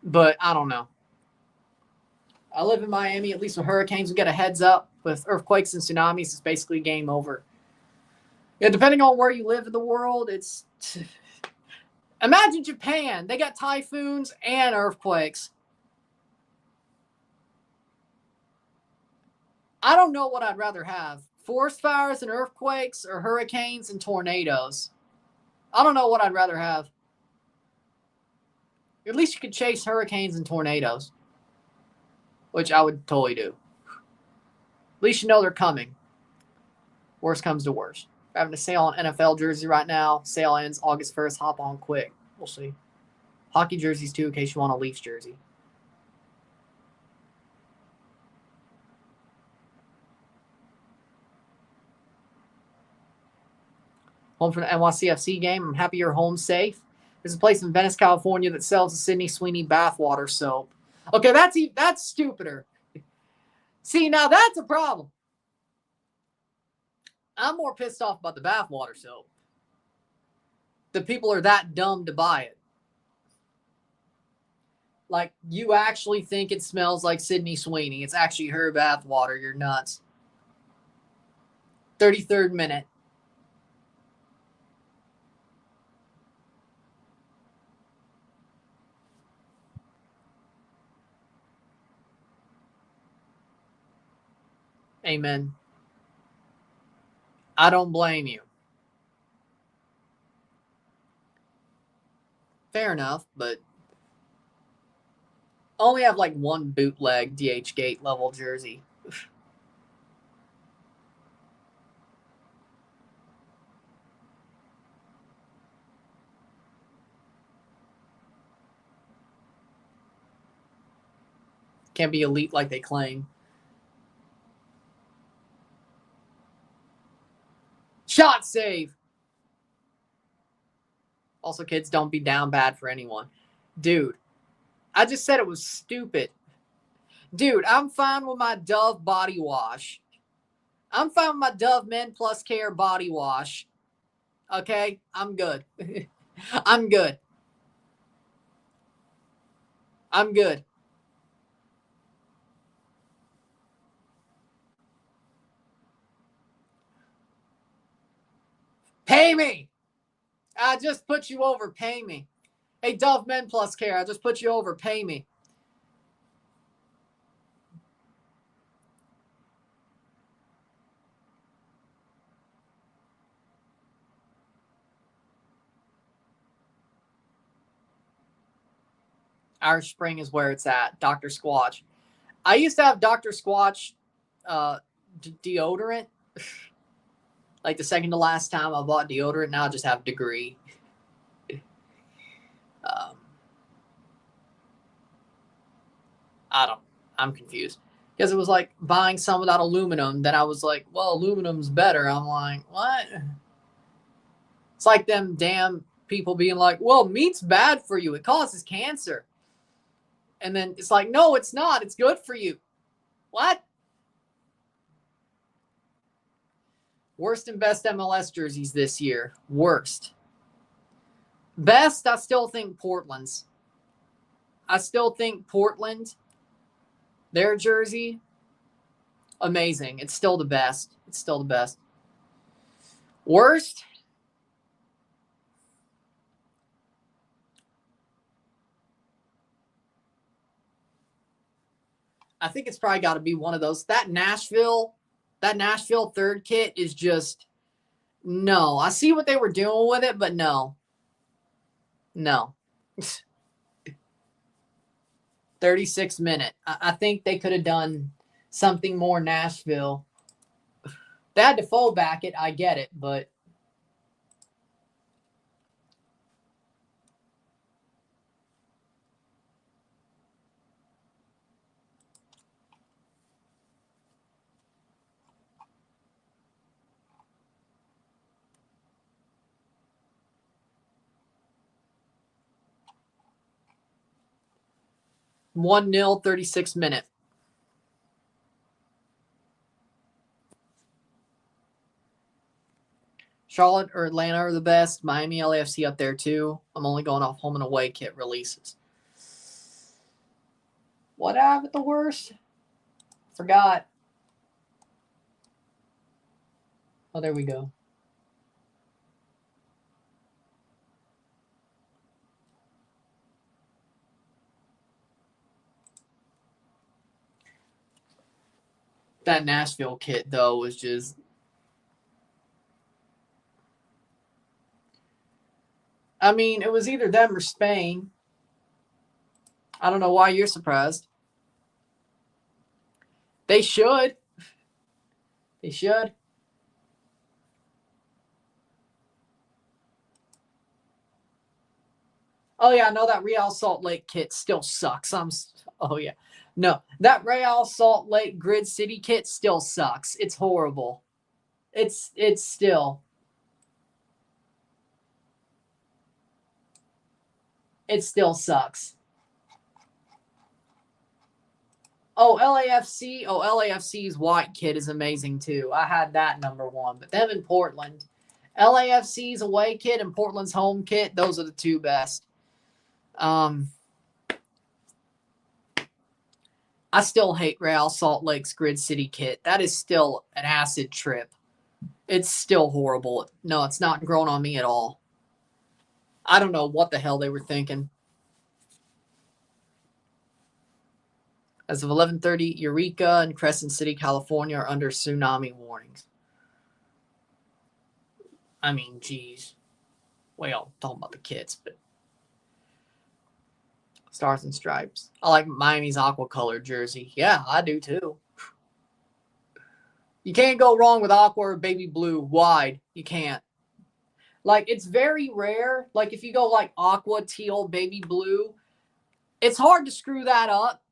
But I don't know. I live in Miami. At least with hurricanes, we get a heads up. With earthquakes and tsunamis, it's basically game over. Yeah, depending on where you live in the world, it's... Imagine Japan. They got typhoons and earthquakes. I don't know what I'd rather have. Forest fires and earthquakes or hurricanes and tornadoes. I don't know what I'd rather have. At least you could chase hurricanes and tornadoes, which I would totally do. At least you know they're coming. Worst comes to worst. We're having a sale on NFL jersey right now. Sale ends August 1st. Hop on quick. We'll see. Hockey jerseys too, in case you want a Leafs jersey. Home for the NYCFC game. I'm happy you're home safe. There's a place in Venice, California that sells the Sydney Sweeney bathwater soap. Okay, that's stupider. See, now that's a problem. I'm more pissed off about the bathwater soap. The people are that dumb to buy it. Like, you actually think it smells like Sydney Sweeney. It's actually her bathwater. You're nuts. 33rd minute. Amen. I don't blame you. Fair enough, but only have like one bootleg DH Gate level jersey. Can't be elite like they claim. Shot save. Also, kids, don't be down bad for anyone. Dude, I just said it was stupid. Dude, I'm fine with my Dove body wash. I'm fine with my Dove Men Plus Care body wash. Okay? I'm good. I'm good. I'm good. Pay me. I just put you over. Pay me. Hey, Dove Men Plus Care, I just put you over. Pay me. Irish Spring is where it's at. Dr. Squatch. I used to have Dr. Squatch deodorant. Like the second to last time I bought deodorant, now I just have Degree. I'm confused. Because it was like buying some without aluminum. Then I was like, well, aluminum's better. I'm like, what? It's like them damn people being like, well, meat's bad for you. It causes cancer. And then it's like, no, it's not. It's good for you. What? Worst and best MLS jerseys this year. Worst. Best, I still think Portland's. I still think Portland, their jersey, amazing. It's still the best. It's still the best. Worst? I think it's probably got to be one of those. That Nashville third kit is just, no. I see what they were doing with it, but no. No. 36 minute. I think they could have done something more Nashville. They had to full back it. I get it, but one 0 36 minute. Charlotte or Atlanta are the best. Miami, LAFC up there too. I'm only going off home and away kit releases. What have at the worst? Forgot. Oh, there we go. That Nashville kit, though, was just... I mean, it was either them or Spain. I don't know why you're surprised. They should. They should. Oh, yeah, I know that Real Salt Lake kit still sucks. Oh, yeah. No, that Real Salt Lake Grid City kit still sucks. It's horrible. It's still... It still sucks. Oh, LAFC. Oh, LAFC's white kit is amazing, too. I had that number one. But them in Portland. LAFC's away kit and Portland's home kit, those are the two best. I still hate Real Salt Lake's Grid City kit. That is still an acid trip. It's still horrible. No, it's not grown on me at all. I don't know what the hell they were thinking. As of 11:30, Eureka and Crescent City, California are under tsunami warnings. I mean, geez. Well, talking about the kids, but Stars and Stripes. I like Miami's aqua colored jersey. Yeah, I do too. You can't go wrong with aqua or baby blue wide. You can't. Like, it's very rare. Like, if you go like aqua, teal, baby blue, it's hard to screw that up.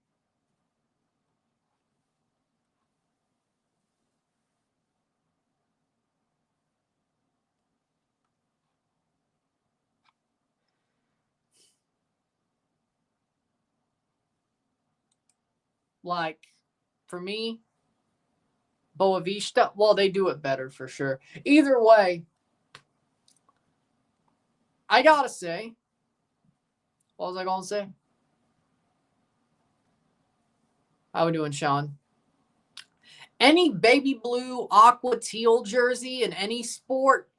Like, for me, Boa Vista, well, they do it better for sure. Either way, I gotta say, what was I gonna say? How we doing, Sean? Any baby blue, aqua, teal jersey in any sport,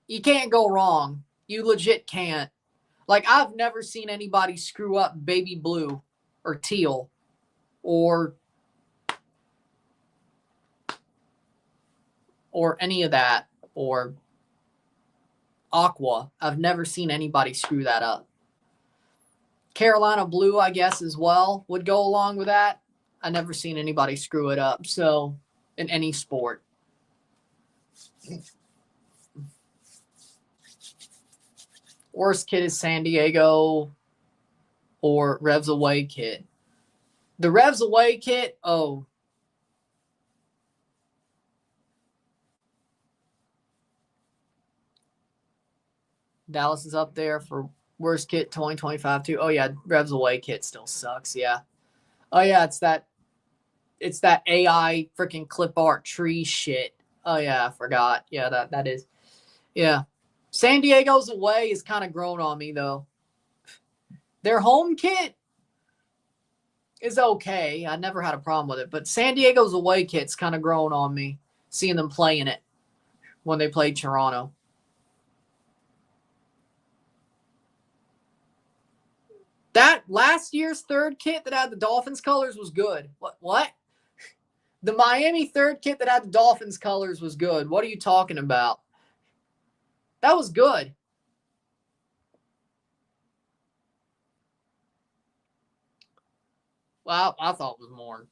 you can't go wrong. You legit can't. Like, I've never seen anybody screw up baby blue or teal or any of that or aqua. I've never seen anybody screw that up. Carolina blue, I guess, as well would go along with that. I never seen anybody screw it up. So, in any sport. Worst kit is San Diego or Revs Away kit. The Revs Away kit, oh. Dallas is up there for worst kit 2025 too. Oh yeah, Revs Away kit still sucks, yeah. Oh yeah, it's that AI freaking clip art tree shit. Oh yeah, I forgot. Yeah, that is. Yeah. San Diego's away is kind of grown on me though. Their home kit is okay. I never had a problem with it, but San Diego's away kit's kind of grown on me, seeing them playing it when they played Toronto. That last year's third kit that had the Dolphins colors was good. What? The Miami third kit that had the Dolphins colors was good. What are you talking about? That was good. Well, I thought it was more.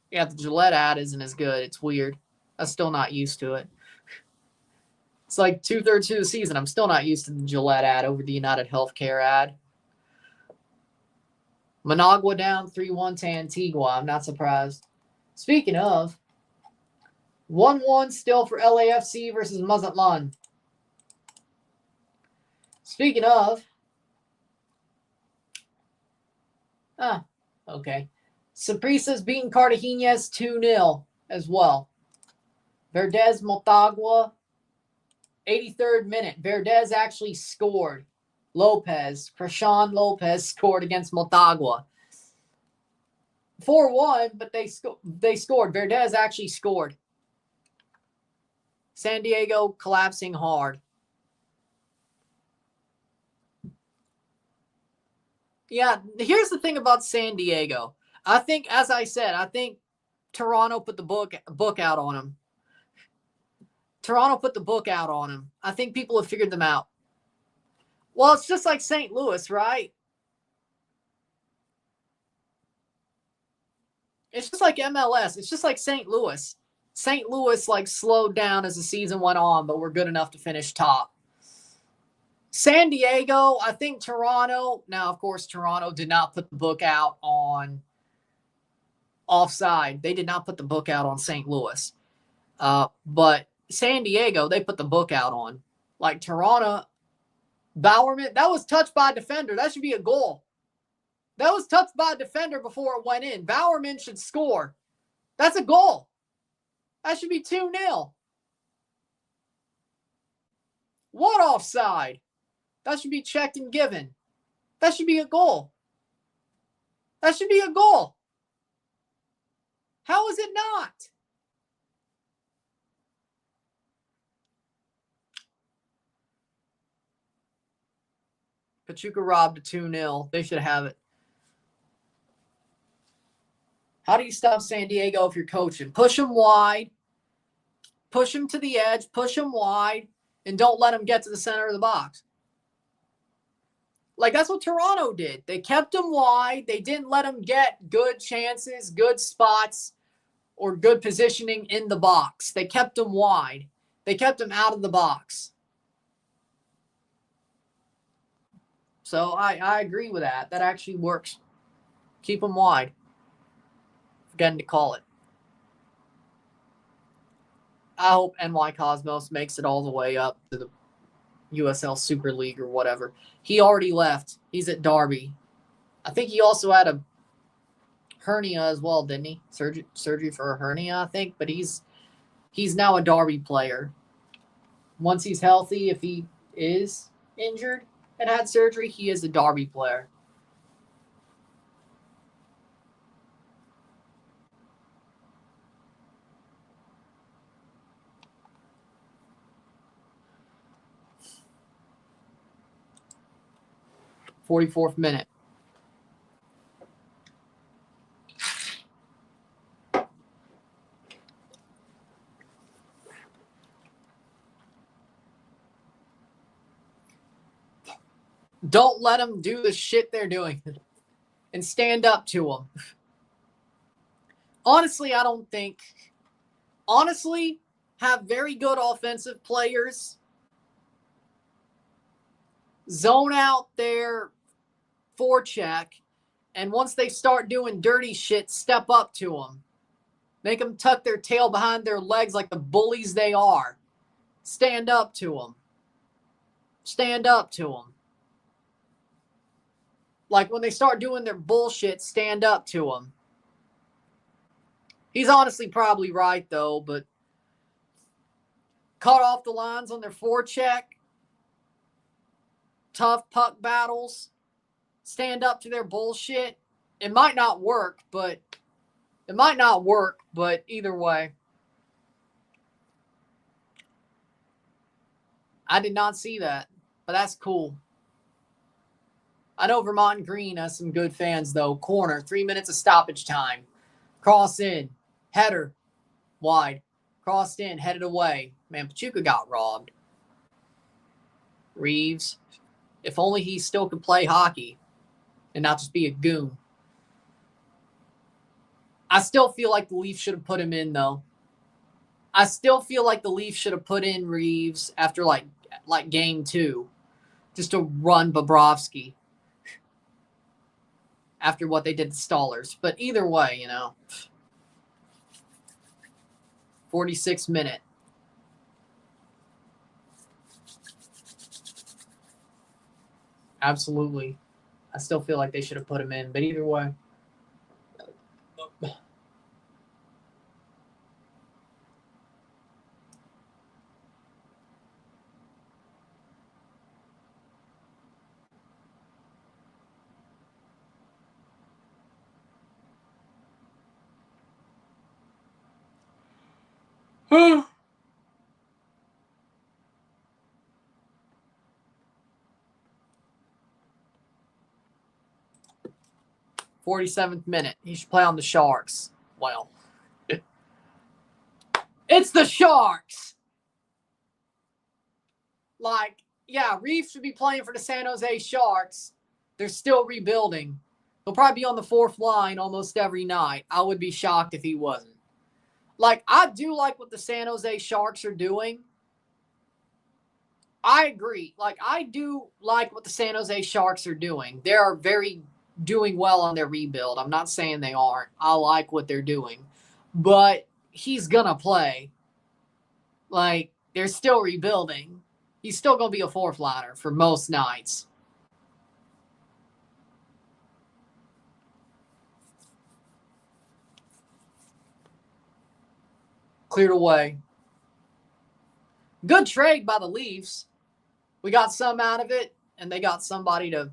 Yeah, the Gillette ad isn't as good. It's weird. I'm still not used to it. It's like 2/3 of the season. I'm still not used to the Gillette ad over the United Healthcare ad. Managua down 3-1 to Antigua. I'm not surprised. Speaking of, 1-1 still for LAFC versus Mazatlan. Speaking of, okay. Saprisa's beating Cartagenas 2-0 as well. Verdez Motagua, 83rd minute. Verdez actually scored. Krishan Lopez scored against Motagua. 4-1, but they scored. Verdez actually scored. San Diego collapsing hard. Yeah, here's the thing about San Diego. I think, as I said, Toronto put the book out on him. Toronto put the book out on him. I think people have figured them out. Well, it's just like St. Louis, right? It's just like MLS. It's just like St. Louis. St. Louis like slowed down as the season went on, but we're good enough to finish top. San Diego, I think Toronto. Now, of course, Toronto did not put the book out on offside. They did not put the book out on St. Louis. But San Diego, they put the book out on. Like Toronto, Bowerman, that was touched by a defender. That should be a goal. That was touched by a defender before it went in. Bowerman should score. That's a goal. That should be 2-0. What offside? That should be checked and given. That should be a goal. That should be a goal. How is it not? Pachuca robbed a 2-0. They should have it. How do you stop San Diego if you're coaching? Push them wide. Push them to the edge. Push them wide. And don't let them get to the center of the box. Like, that's what Toronto did. They kept them wide. They didn't let them get good chances, good spots, or good positioning in the box. They kept them wide. They kept them out of the box. So I agree with that. That actually works. Keep them wide. Forgetting to call it. I hope NY Cosmos makes it all the way up to the USL Super League or whatever. He already left. He's at Derby. I think he also had a hernia as well, didn't he? Surgery for a hernia, I think. But he's now a Derby player. Once he's healthy, if he is injured and had surgery, he is a Derby player. .44th minute. Don't let them do the shit they're doing and stand up to them. Honestly, I don't think. Honestly, have very good offensive players. Zone out their forecheck. And once they start doing dirty shit, step up to them. Make them tuck their tail behind their legs like the bullies they are. Stand up to them. Stand up to them. Like, when they start doing their bullshit, stand up to them. He's honestly probably right, though, but cut off the lines on their forecheck. Tough puck battles. Stand up to their bullshit. It might not work, but either way. I did not see that, but that's cool. I know Vermont Green has some good fans, though. Corner, 3 minutes of stoppage time. Cross in. Header. Wide. Crossed in. Headed away. Man, Pachuca got robbed. Reeves. If only he still could play hockey and not just be a goon. I still feel like the Leafs should have put him in, though. I still feel like the Leafs should have put in Reeves after, like game 2. Just to run Bobrovsky. After what they did to Stallers. But either way, 46th minute. Absolutely. I still feel like they should have put him in. But either way. Huh. 47th minute. He should play on the Sharks. Well, it's the Sharks. Like, yeah, Reeves should be playing for the San Jose Sharks. They're still rebuilding. He'll probably be on the 4th line almost every night. I would be shocked if he wasn't. Like, I do like what the San Jose Sharks are doing. I agree. Like, I do like what the San Jose Sharks are doing. They are doing well on their rebuild. I'm not saying they aren't. I like what they're doing. But he's going to play. Like, they're still rebuilding. He's still going to be a 4th liner for most nights. Cleared away. Good trade by the Leafs. We got some out of it, and they got somebody to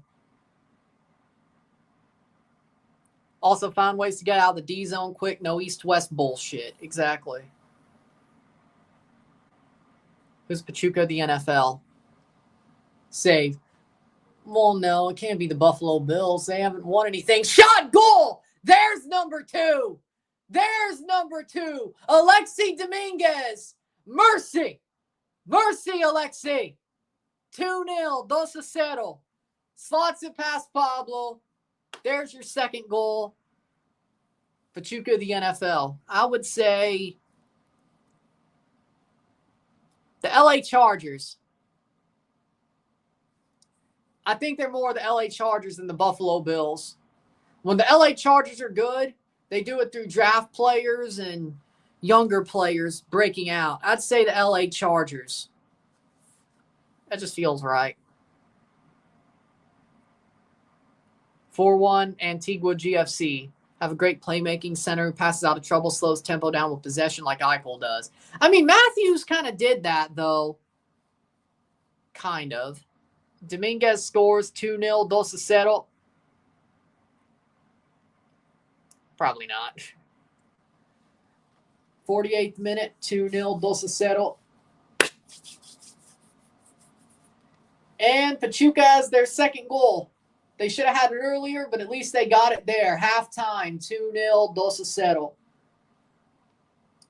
also find ways to get out of the D zone quick. No east-west bullshit. Exactly. Who's Pachuca, the NFL? Save. Well, no, it can't be the Buffalo Bills. They haven't won anything. Shot goal! There's number 2. There's number 2. Alexi Dominguez. Mercy. Mercy, Alexi. 2-0. 2-0. Slots it past Pablo. There's your second goal. Pachuca, the NFL. I would say the LA Chargers. I think they're more the LA Chargers than the Buffalo Bills. When the LA Chargers are good, they do it through draft players and younger players breaking out. I'd say the LA Chargers. That just feels right. 4-1, Antigua GFC. Have a great playmaking center, passes out of trouble, slows tempo down with possession like Eichel does. I mean, Matthews kind of did that, though. Kind of. Dominguez scores 2-0, 2-0. Probably not. 48th minute, 2-0, 2-0. And Pachuca has their second goal. They should have had it earlier, but at least they got it there. Halftime, 2-0, 2-0.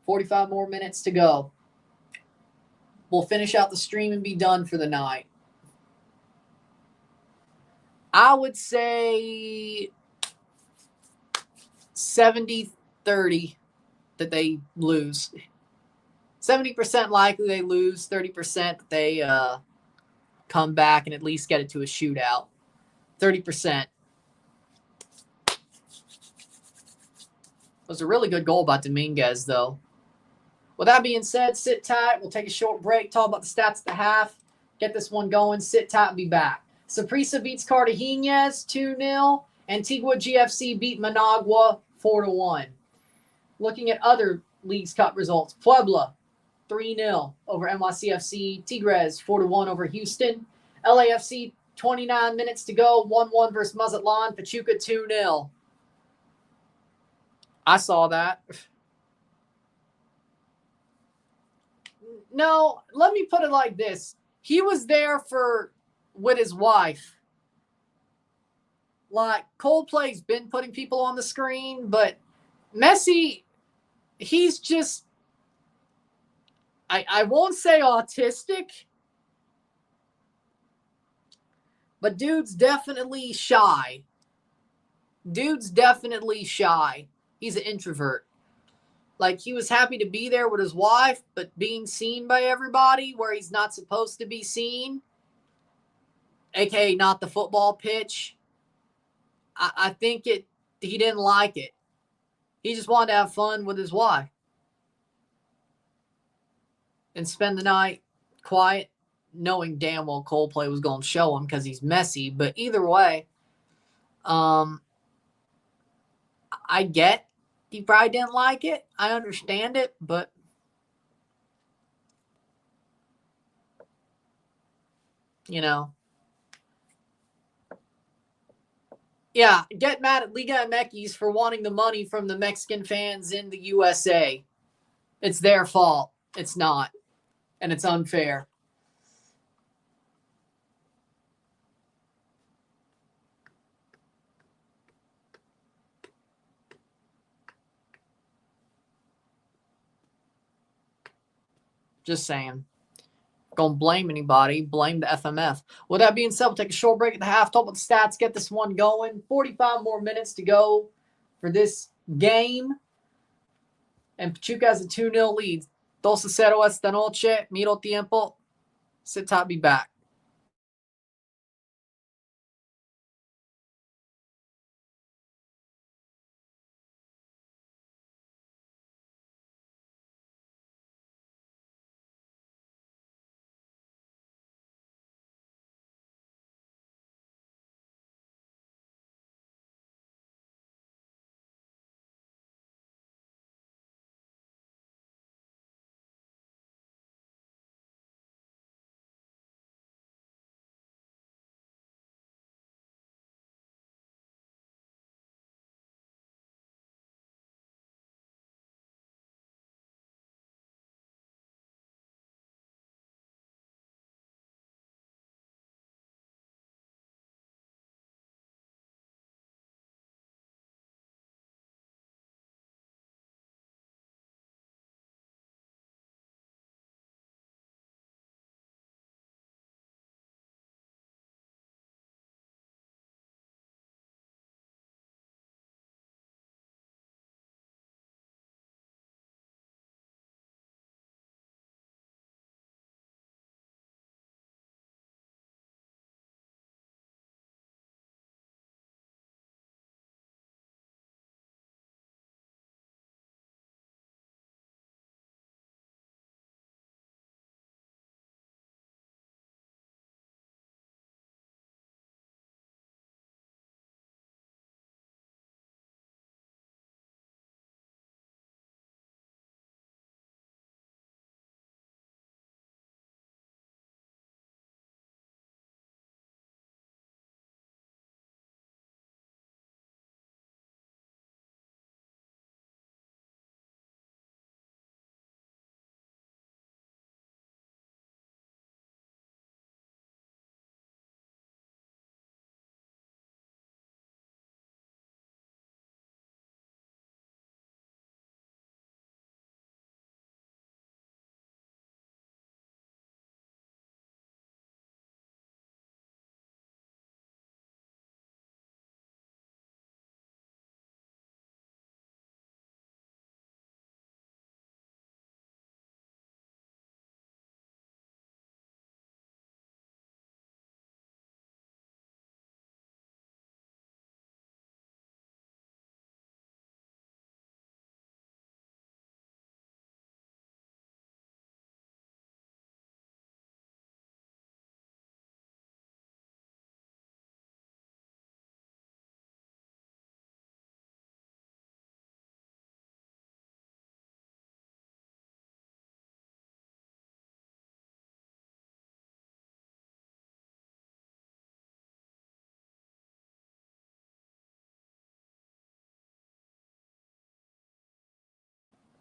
45 more minutes to go. We'll finish out the stream and be done for the night. I would say 70-30 that they lose. 70% likely they lose, 30% that they come back and at least get it to a shootout. 30%. It was a really good goal by Dominguez, though. With that being said, sit tight. We'll take a short break, talk about the stats at the half, get this one going, sit tight, and be back. Saprissa beats Cartagenas 2-0. Antigua GFC beat Managua 4-1. Looking at other Leagues Cup results, Puebla 3-0 over NYCFC. Tigres 4-1 over Houston. LAFC 29 minutes to go, 1-1 versus Mazatlan. Pachuca 2-0. I saw that. No, let me put it like this. He was there with his wife. Like, Coldplay's been putting people on the screen, but Messi, he's just, I won't say autistic, but dude's definitely shy. He's an introvert. Like, he was happy to be there with his wife, but being seen by everybody where he's not supposed to be seen, aka not the football pitch, I think he didn't like it. He just wanted to have fun with his wife and spend the night quiet, knowing damn well Coldplay was going to show him because he's messy. But either way, I get he probably didn't like it. I understand it, but you know. Yeah, get mad at Liga MX for wanting the money from the Mexican fans in the USA. It's their fault. It's not. And it's unfair. Just saying. Don't blame anybody. Blame the FMF. With that being said, we'll take a short break at the half. Talk about the stats. Get this one going. 45 more minutes to go for this game. And Pachuca has a 2-0 lead. 2-0 esta noche. Miro tiempo. Sit tight, be back.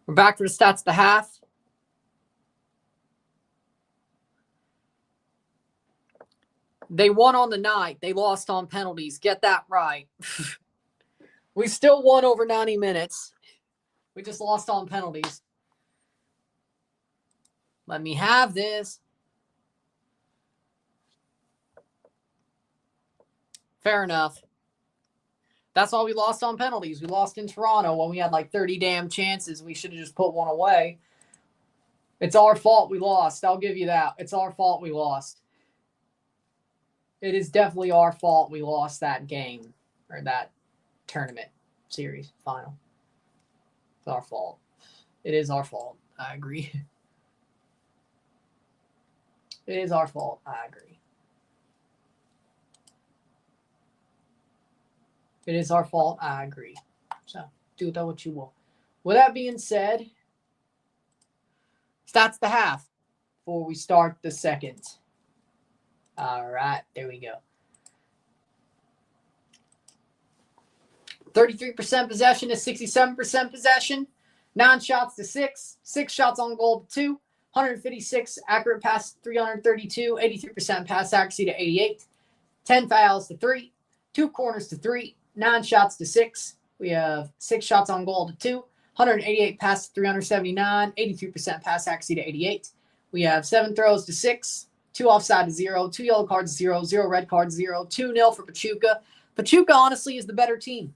We're back for the stats of the half. They won on the night. They lost on penalties. Get that right. We still won over 90 minutes. We just lost on penalties. Let me have this. Fair enough. That's why we lost on penalties. We lost in Toronto when we had like 30 damn chances. We should have just put one away. It's our fault we lost. I'll give you that. It's our fault we lost. It is definitely our fault we lost that game or that tournament series final. It's our fault. It is our fault. I agree. It is our fault. I agree. It is our fault. I agree. So do that what you will. With that being said, stats the half before we start the second. All right, there we go. 33% possession to 67% possession. 9 shots to 6. 6 shots on goal to 2. 156 accurate pass, 332. 83% pass accuracy to 88. 10 fouls to 3. 2 corners to 3. 9 shots to 6. We have 6 shots on goal to 2. 188 pass to 379. 83% pass accuracy to 88. We have 7 throws to 6. 2 offside to 0. 2 yellow cards to 0. 0 red cards 0. 2-0 for Pachuca. Pachuca honestly is the better team.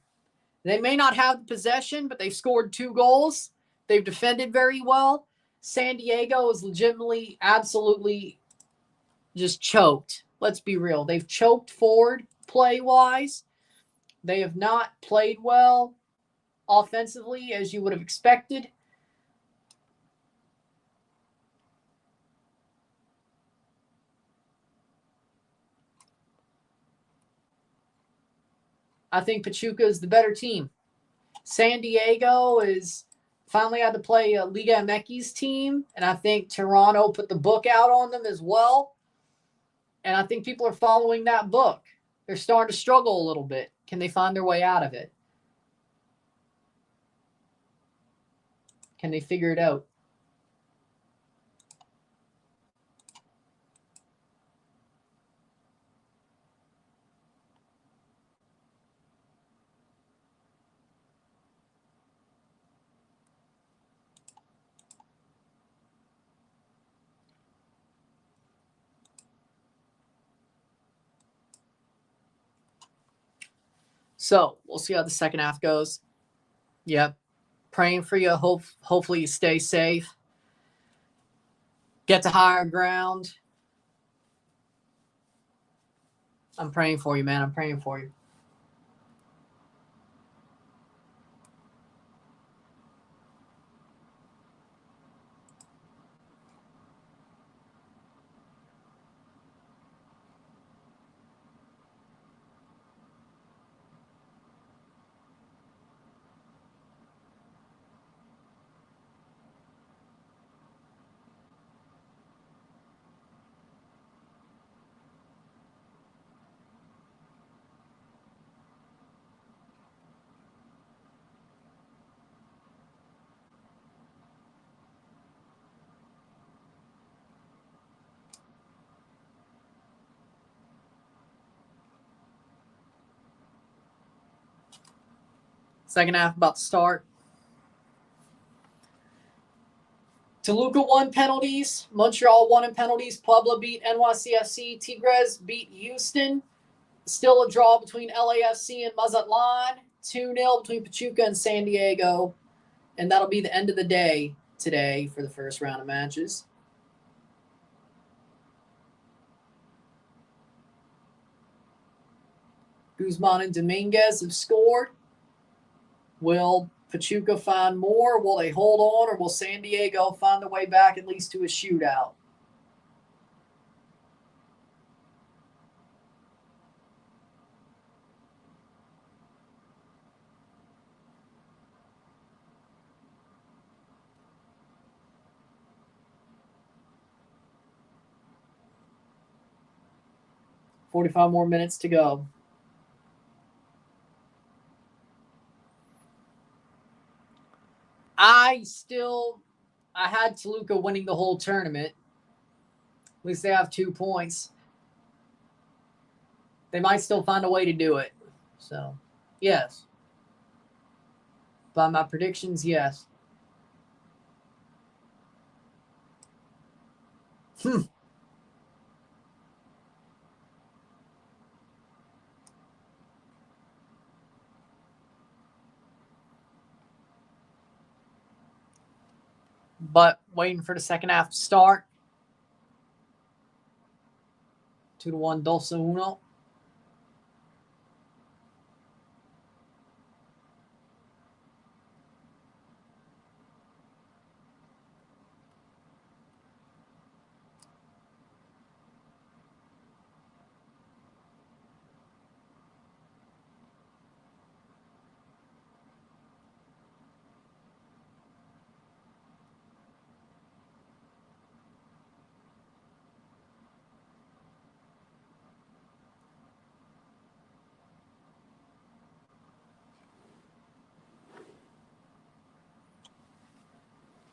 They may not have the possession, but they've scored 2 goals. They've defended very well. San Diego is legitimately, absolutely just choked. Let's be real. They've choked forward play-wise. They have not played well offensively as you would have expected. I think Pachuca is the better team. San Diego is finally had to play a Liga MX team, and I think Toronto put the book out on them as well. And I think people are following that book. They're starting to struggle a little bit. Can they find their way out of it? Can they figure it out? So we'll see how the second half goes. Yep. Praying for you. Hopefully you stay safe. Get to higher ground. I'm praying for you, man. I'm praying for you. Second half about to start. Toluca won penalties. Montreal won in penalties. Puebla beat NYCFC. Tigres beat Houston. Still a draw between LAFC and Mazatlan. 2-0 between Pachuca and San Diego. And that'll be the end of the day today for the first round of matches. Guzman and Dominguez have scored. Will Pachuca find more? Will they hold on? Or will San Diego find their way back at least to a shootout? $45 more minutes to go. I had Toluca winning the whole tournament. At least they have 2 points. They might still find a way to do it. So, yes. By my predictions, yes. But waiting for the second half to start. 2-1 2-1.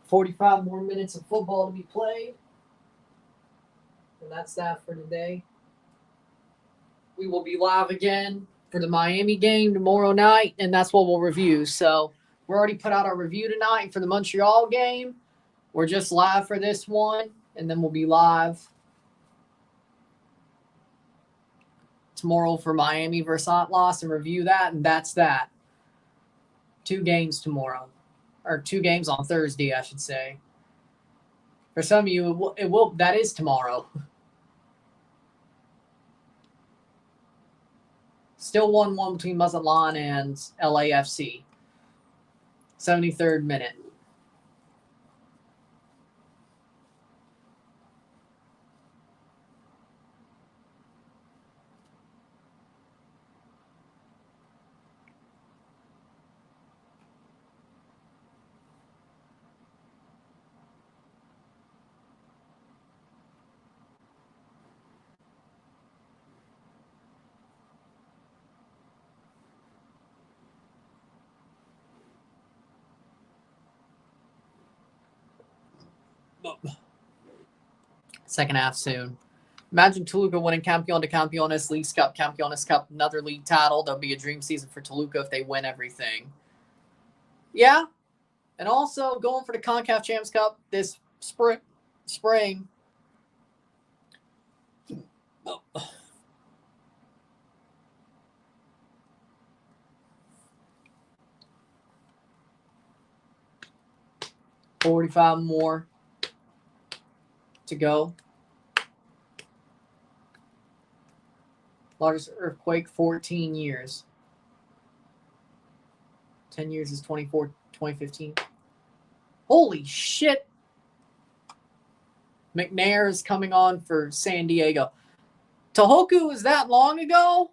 $45 more minutes of football to be played. And that's that for today. We will be live again for the Miami game tomorrow night, and that's what we'll review. So we already put out our review tonight. And for the Montreal game, we're just live for this one, and then we'll be live tomorrow for Miami versus Atlas and review that, and that's that. 2 games tomorrow. Or 2 games on Thursday, I should say. For some of you, it will that is tomorrow. Still 1-1 between Mazatlan and LAFC. 73rd minute. Second half soon. Imagine Toluca winning Campeón de Campeones, Leagues Cup, Campeones Cup, another league title. There'll be a dream season for Toluca if they win everything. Yeah. And also going for the CONCACAF Champions Cup this spring. Oh. 45 more to go. Largest earthquake, 14 years. 10 years is 2015. Holy shit. McNair is coming on for San Diego. Tohoku was that long ago?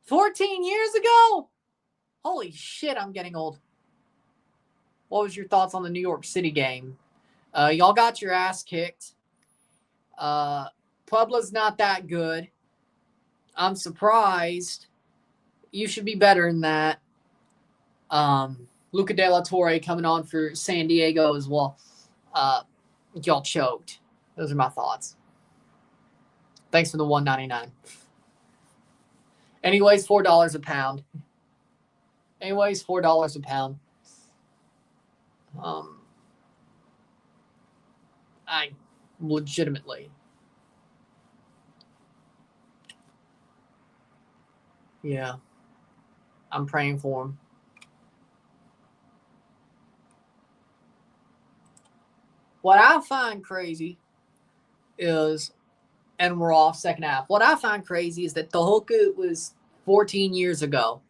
14 years ago? Holy shit, I'm getting old. What was your thoughts on the New York City game? Y'all got your ass kicked. Puebla's not that good. I'm surprised. You should be better than that. Luca De La Torre coming on for San Diego as well. Y'all choked. Those are my thoughts. Thanks for the $1.99. Anyways, $4 a pound. Anyways, $4 a pound. I legitimately. Yeah. I'm praying for him. What I find crazy is, and we're off second half. What I find crazy is that Tohoku was 14 years ago.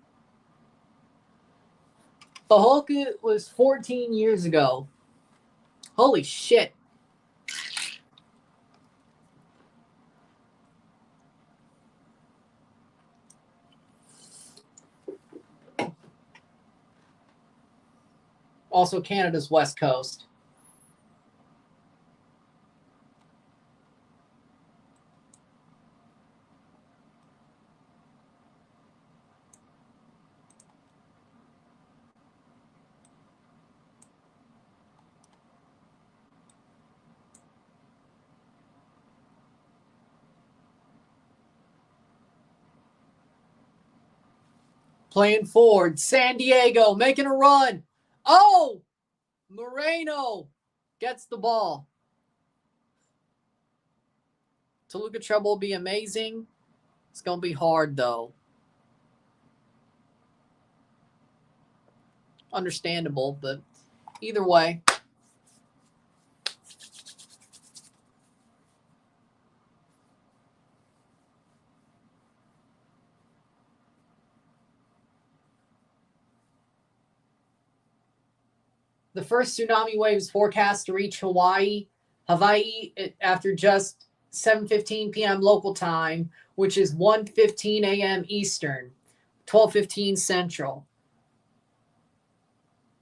Tohoku was 14 years ago. Holy shit. Also, Canada's West Coast. Playing forward. San Diego making a run. Oh! Moreno gets the ball. Toluca treble will be amazing. It's going to be hard, though. Understandable, but either way. The first tsunami wave is forecast to reach Hawaii after just 7:15 p.m. local time, which is 1:15 a.m. Eastern, 12:15 Central.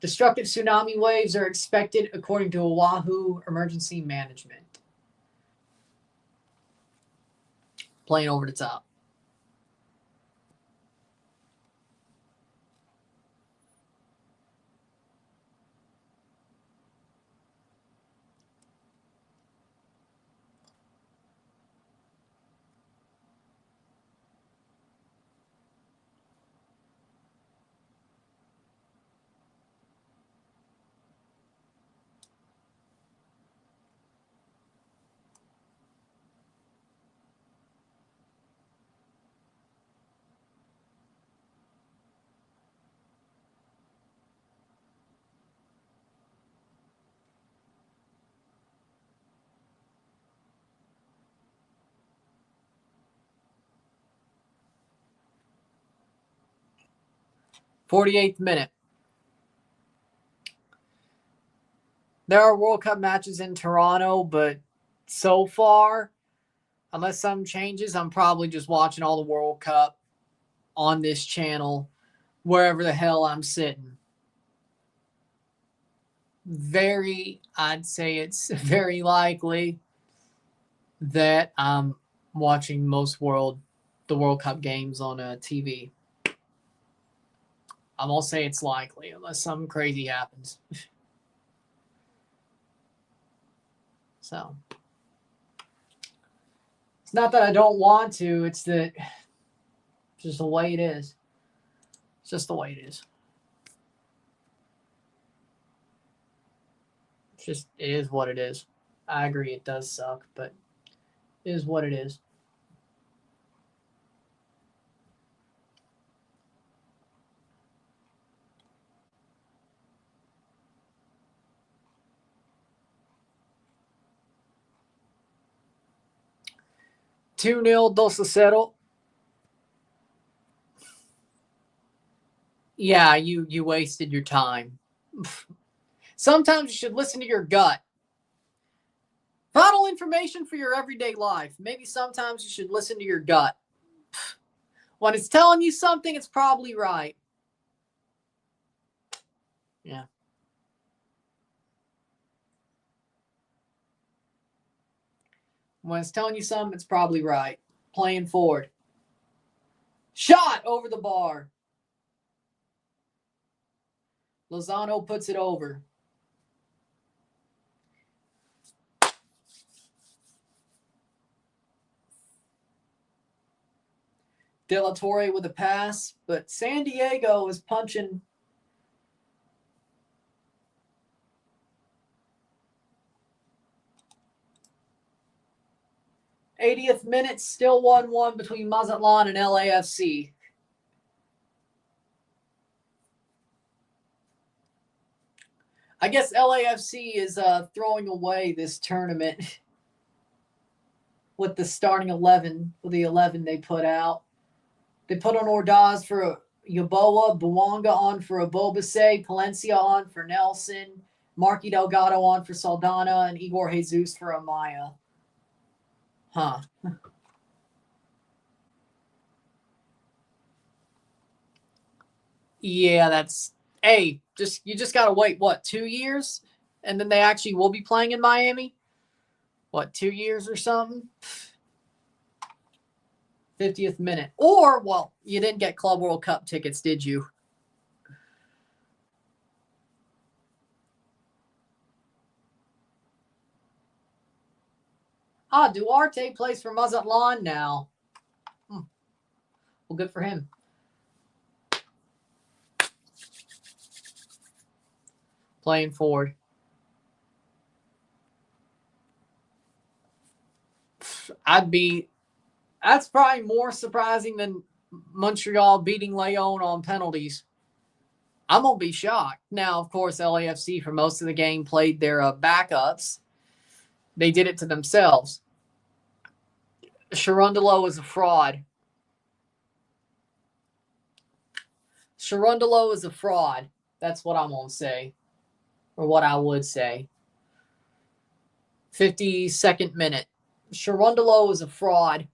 Destructive tsunami waves are expected according to Oahu Emergency Management. Playing over the top. '48th minute. There are World Cup matches in Toronto, but so far, unless something changes, I'm probably just watching all the World Cup on this channel, wherever the hell I'm sitting. I'd say it's very likely that I'm watching the World Cup games on TV. I'm gonna say it's likely, unless something crazy happens. So it's not that I don't want to, it's that it's just the way it is. It's just the way it is. It is what it is. I agree it does suck, but it is what it is. $2-0 2-0. Yeah, you wasted your time. Sometimes you should listen to your gut. Final information for your everyday life. Maybe sometimes you should listen to your gut. When it's telling you something, it's probably right. Yeah. When it's telling you something, it's probably right. Playing forward. Shot over the bar. Lozano puts it over. De La Torre with a pass, but San Diego is punching. '80th minute, still 1-1 between Mazatlan and LAFC. I guess LAFC is throwing away this tournament with the starting 11, with the 11 they put out. They put on Ordaz for Yaboa, Buwanga on for Abobase, Palencia on for Nelson, Marky Delgado on for Saldana, and Igor Jesus for Amaya. Huh. Yeah, that's... Hey, you just got to wait, what, 2 years? And then they actually will be playing in Miami? What, 2 years or something? 50th minute. Or, well, you didn't get Club World Cup tickets, did you? Duarte plays for Mazatlan now. Well, good for him. playing forward. That's probably more surprising than Montreal beating Lyon on penalties. I'm going to be shocked. Now, of course, LAFC for most of the game played their backups. They did it to themselves. Cherundolo is a fraud. Cherundolo is a fraud. That's what I'm going to say. Or what I would say. 52nd minute. Cherundolo is a fraud.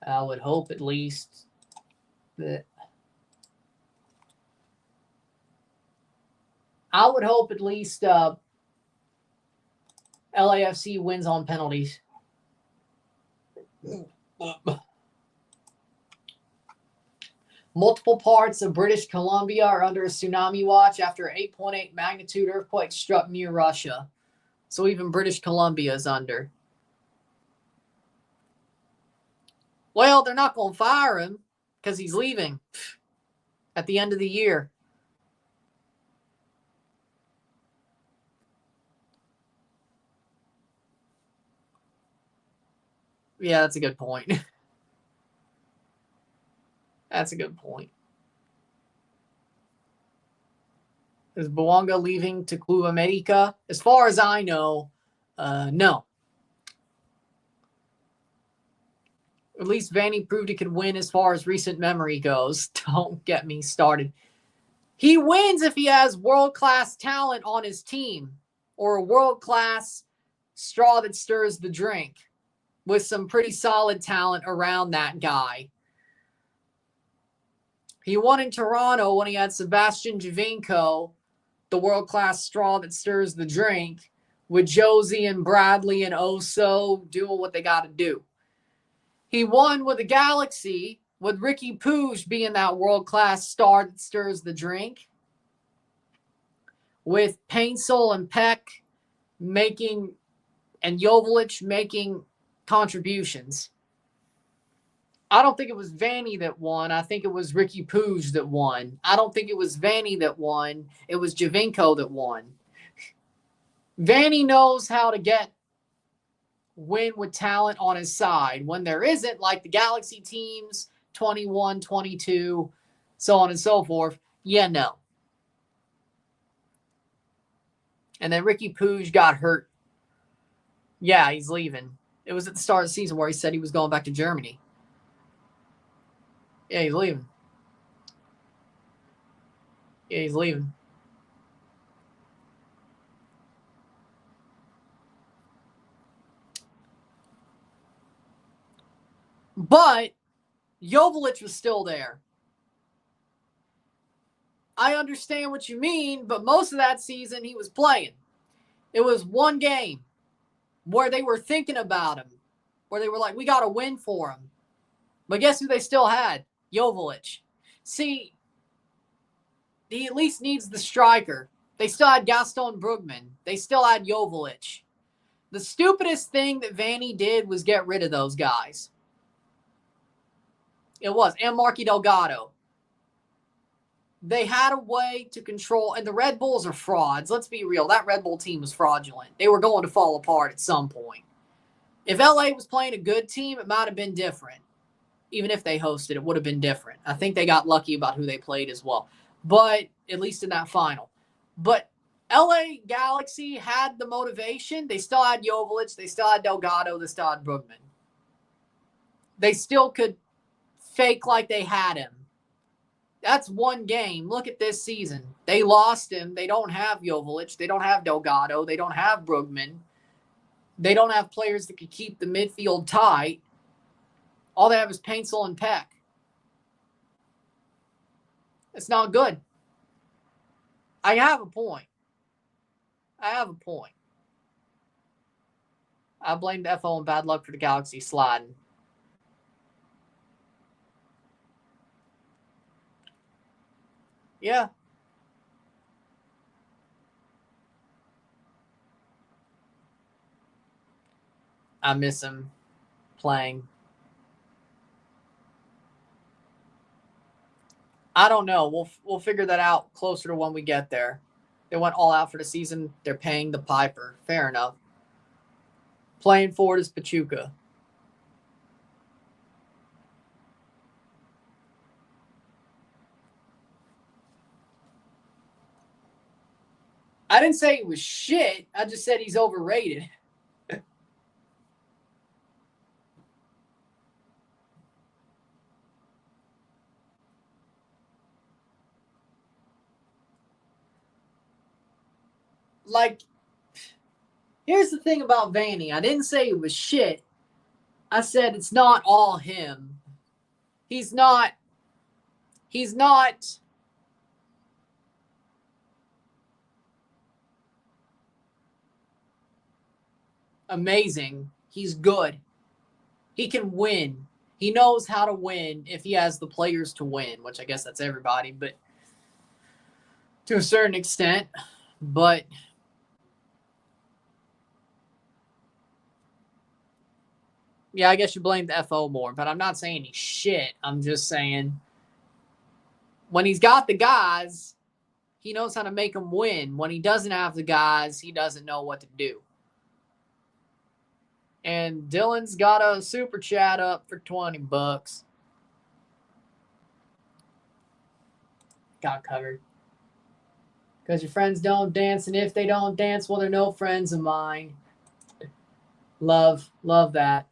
I would hope at least that LAFC wins on penalties. Multiple parts of British Columbia are under a tsunami watch after an 8.8 magnitude earthquake struck near Russia. So even British Columbia is under. Well, they're not going to fire him because he's leaving at the end of the year. Yeah, that's a good point. That's a good point. Is Bouanga leaving to Club America? As far as I know, no. At least Vanny proved he could win as far as recent memory goes. Don't get me started. He wins if he has world-class talent on his team or a world-class straw that stirs the drink with some pretty solid talent around that guy. He won in Toronto when he had Sebastian Giovinco, the world-class straw that stirs the drink, with Josie and Bradley and Oso doing what they got to do. He won with the Galaxy, with Ricky Puig being that world-class star that stirs the drink, with Paintsel and Peck making, and Joveljic making contributions. I don't think it was Vanny that won. I think it was Ricky Puig that won. I don't think it was Vanny that won. It was Giovinco that won. Vanny knows how to win with talent on his side. When there isn't, like the Galaxy teams, 21, 22, so on and so forth, no. And then Ricky Puig got hurt. Yeah, he's leaving. It was at the start of the season where he said he was going back to Germany. Yeah, he's leaving. Yeah, he's leaving. But Joveljic was still there. I understand what you mean, but most of that season he was playing. It was one game where they were thinking about him, where they were like, we got to win for him. But guess who they still had? Joveljic. See, he at least needs the striker. They still had Gaston Brugman. They still had Joveljic. The stupidest thing that Vanny did was get rid of those guys. It was. And Marky Delgado. They had a way to control, and the Red Bulls are frauds. Let's be real. That Red Bull team was fraudulent. They were going to fall apart at some point. If LA was playing a good team, it might have been different. Even if they hosted, it would have been different. I think they got lucky about who they played as well. But at least in that final. But LA Galaxy had the motivation. They still had Joveljic. They still had Delgado. They still had Brugman. They still could fake like they had him. That's one game. Look at this season. They lost him. They don't have Joveljic. They don't have Delgado. They don't have Brugman. They don't have players that could keep the midfield tight. All they have is Paintsel and Peck. It's not good. I have a point. I blamed FO and bad luck for the Galaxy sliding. Yeah. I miss him playing. I don't know. We'll figure that out closer to when we get there. They went all out for the season. They're paying the piper. Fair enough. Playing forward is Pachuca. I didn't say he was shit. I just said he's overrated. Like, here's the thing about Vanny. I didn't say it was shit. I said it's not all him. He's not amazing. He's good. He can win. He knows how to win if he has the players to win, which I guess that's everybody, but to a certain extent. But yeah, I guess you blame the FO more, but I'm not saying he's shit. I'm just saying when he's got the guys, he knows how to make them win. When he doesn't have the guys, he doesn't know what to do. And Dillon's got a super chat up for $20. Got covered. Because your friends don't dance, and if they don't dance, well, they're no friends of mine. Love that.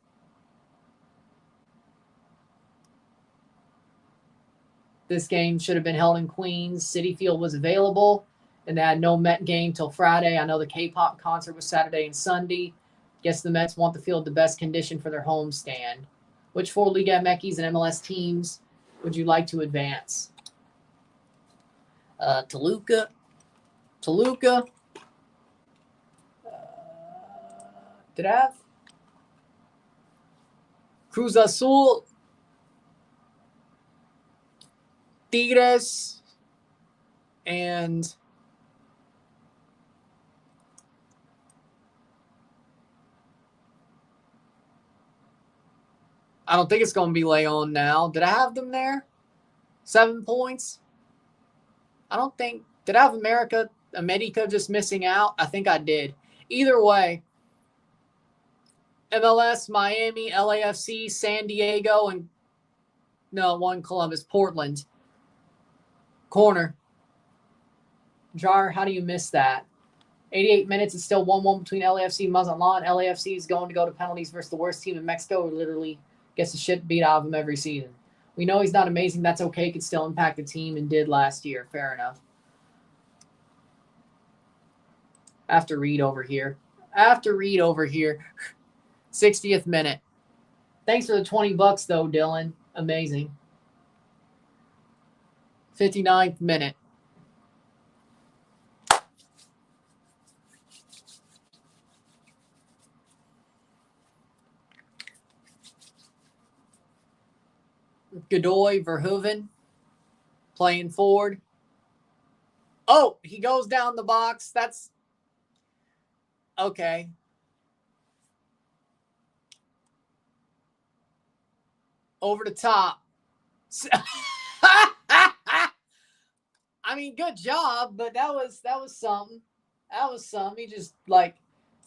This game should have been held in Queens. Citi Field was available, and they had no Met game till Friday. I know the K-pop concert was Saturday and Sunday. Guess the Mets want the field the best condition for their home stand. Which 4 Liga MX and MLS teams would you like to advance? Toluca. Did I have? Cruz Azul. Tigres. And I don't think it's going to be Leon now. Did I have them there? 7 points? I don't think. Did I have America just missing out? I think I did. Either way, MLS, Miami, LAFC, San Diego, and one Columbus, Portland. Corner. Jar, how do you miss that? 88 minutes. It's still 1-1 between LAFC and Mazatlan. LAFC is going to go to penalties versus the worst team in Mexico, who literally gets the shit beat out of him every season. We know he's not amazing. That's okay. Could still impact the team and did last year. Fair enough. I have to read over here. 60th minute. Thanks for the $20 though, Dylan. Amazing. 59th minute. Godoy Verhoeven playing forward. Oh, he goes down the box. That's okay. Over the top. I mean, good job, but that was something. That was something. He just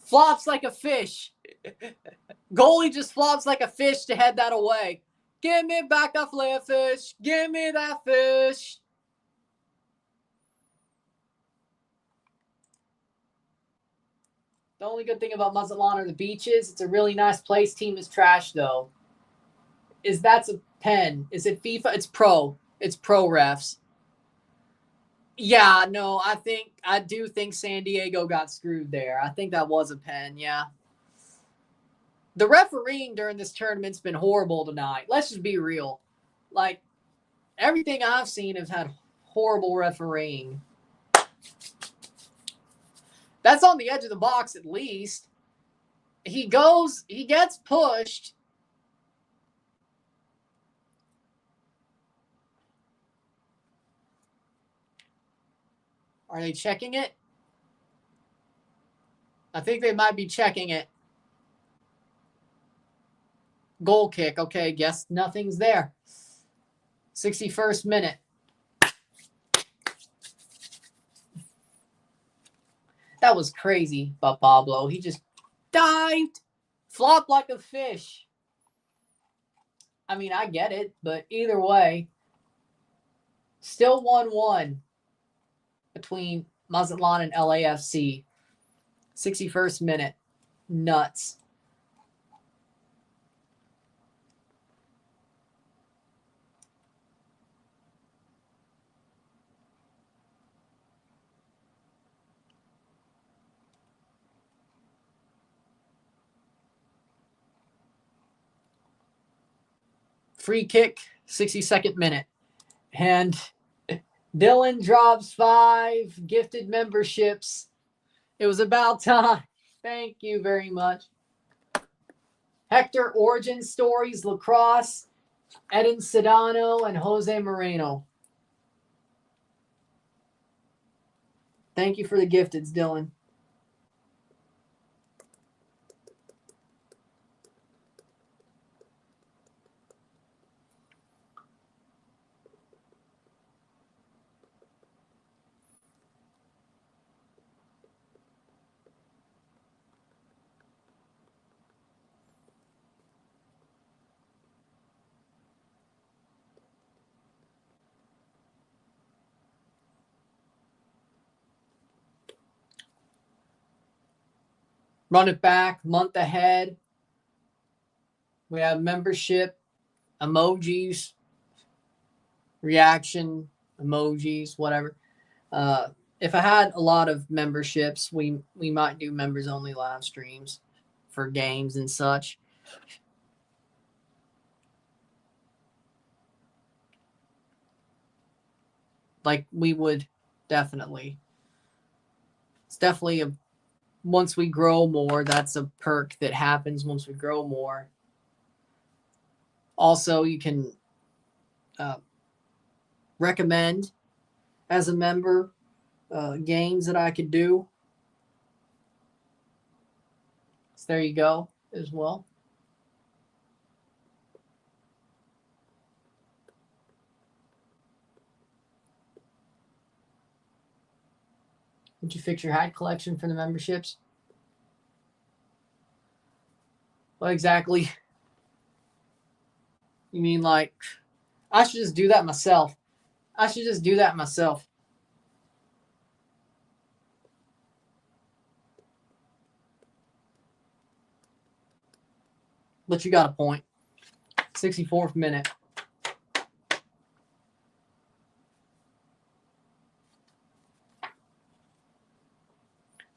flops like a fish. Goalie just flops like a fish to head that away. Give me back a flare fish. Give me that fish. The only good thing about Mazatlan are the beaches. It's a really nice place. Team is trash, though. That's a pen? Is it FIFA? It's pro. It's pro refs. Yeah, no, I do think San Diego got screwed there. I think that was a pen, yeah. The refereeing during this tournament's been horrible tonight. Let's just be real. Everything I've seen has had horrible refereeing. That's on the edge of the box at least. He gets pushed. Are they checking it? I think they might be checking it. Goal kick. Okay, guess nothing's there. 61st minute. That was crazy by Pablo. He just dived, flopped like a fish. I mean, I get it, but either way, still 1-1 between Mazatlan and LAFC. 61st minute. Nuts. Free kick, 62nd minute. And Dillon drops 5 gifted memberships. It was about time. Thank you very much. Hector Origin Stories, Lacrosse, Eden Sedano, and Jose Moreno. Thank you for the gifteds, Dillon. Run it back, month ahead. We have membership, emojis, reaction, emojis, whatever. If I had a lot of memberships, we might do members only live streams for games and such. Like we would definitely. It's definitely a once we grow more, that's a perk that happens once we grow more. Also, you can recommend as a member games that I could do. So there you go as well. Did you fix your hat collection for the memberships? What exactly? You mean like I should just do that myself? I should just do that myself. But you got a point. 64th minute.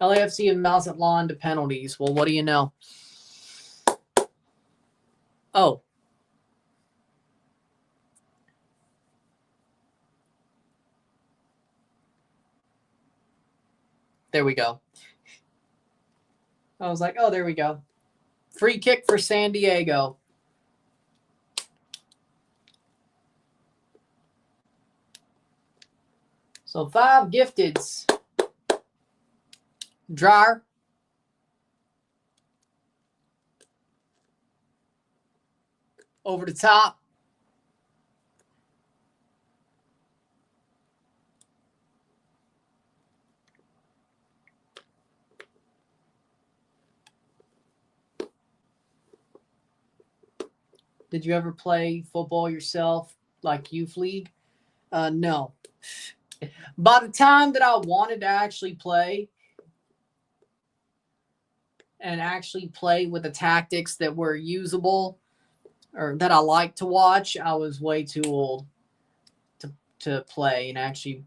LAFC and Mazatlan to penalties. Well, what do you know? Oh. There we go. I was like, oh, there we go. Free kick for San Diego. So 5 gifteds. Dryer. Over the top. Did you ever play football yourself, like youth league? No. By the time that I wanted to actually play and actually play with the tactics that were usable or that I like to watch, I was way too old to play and actually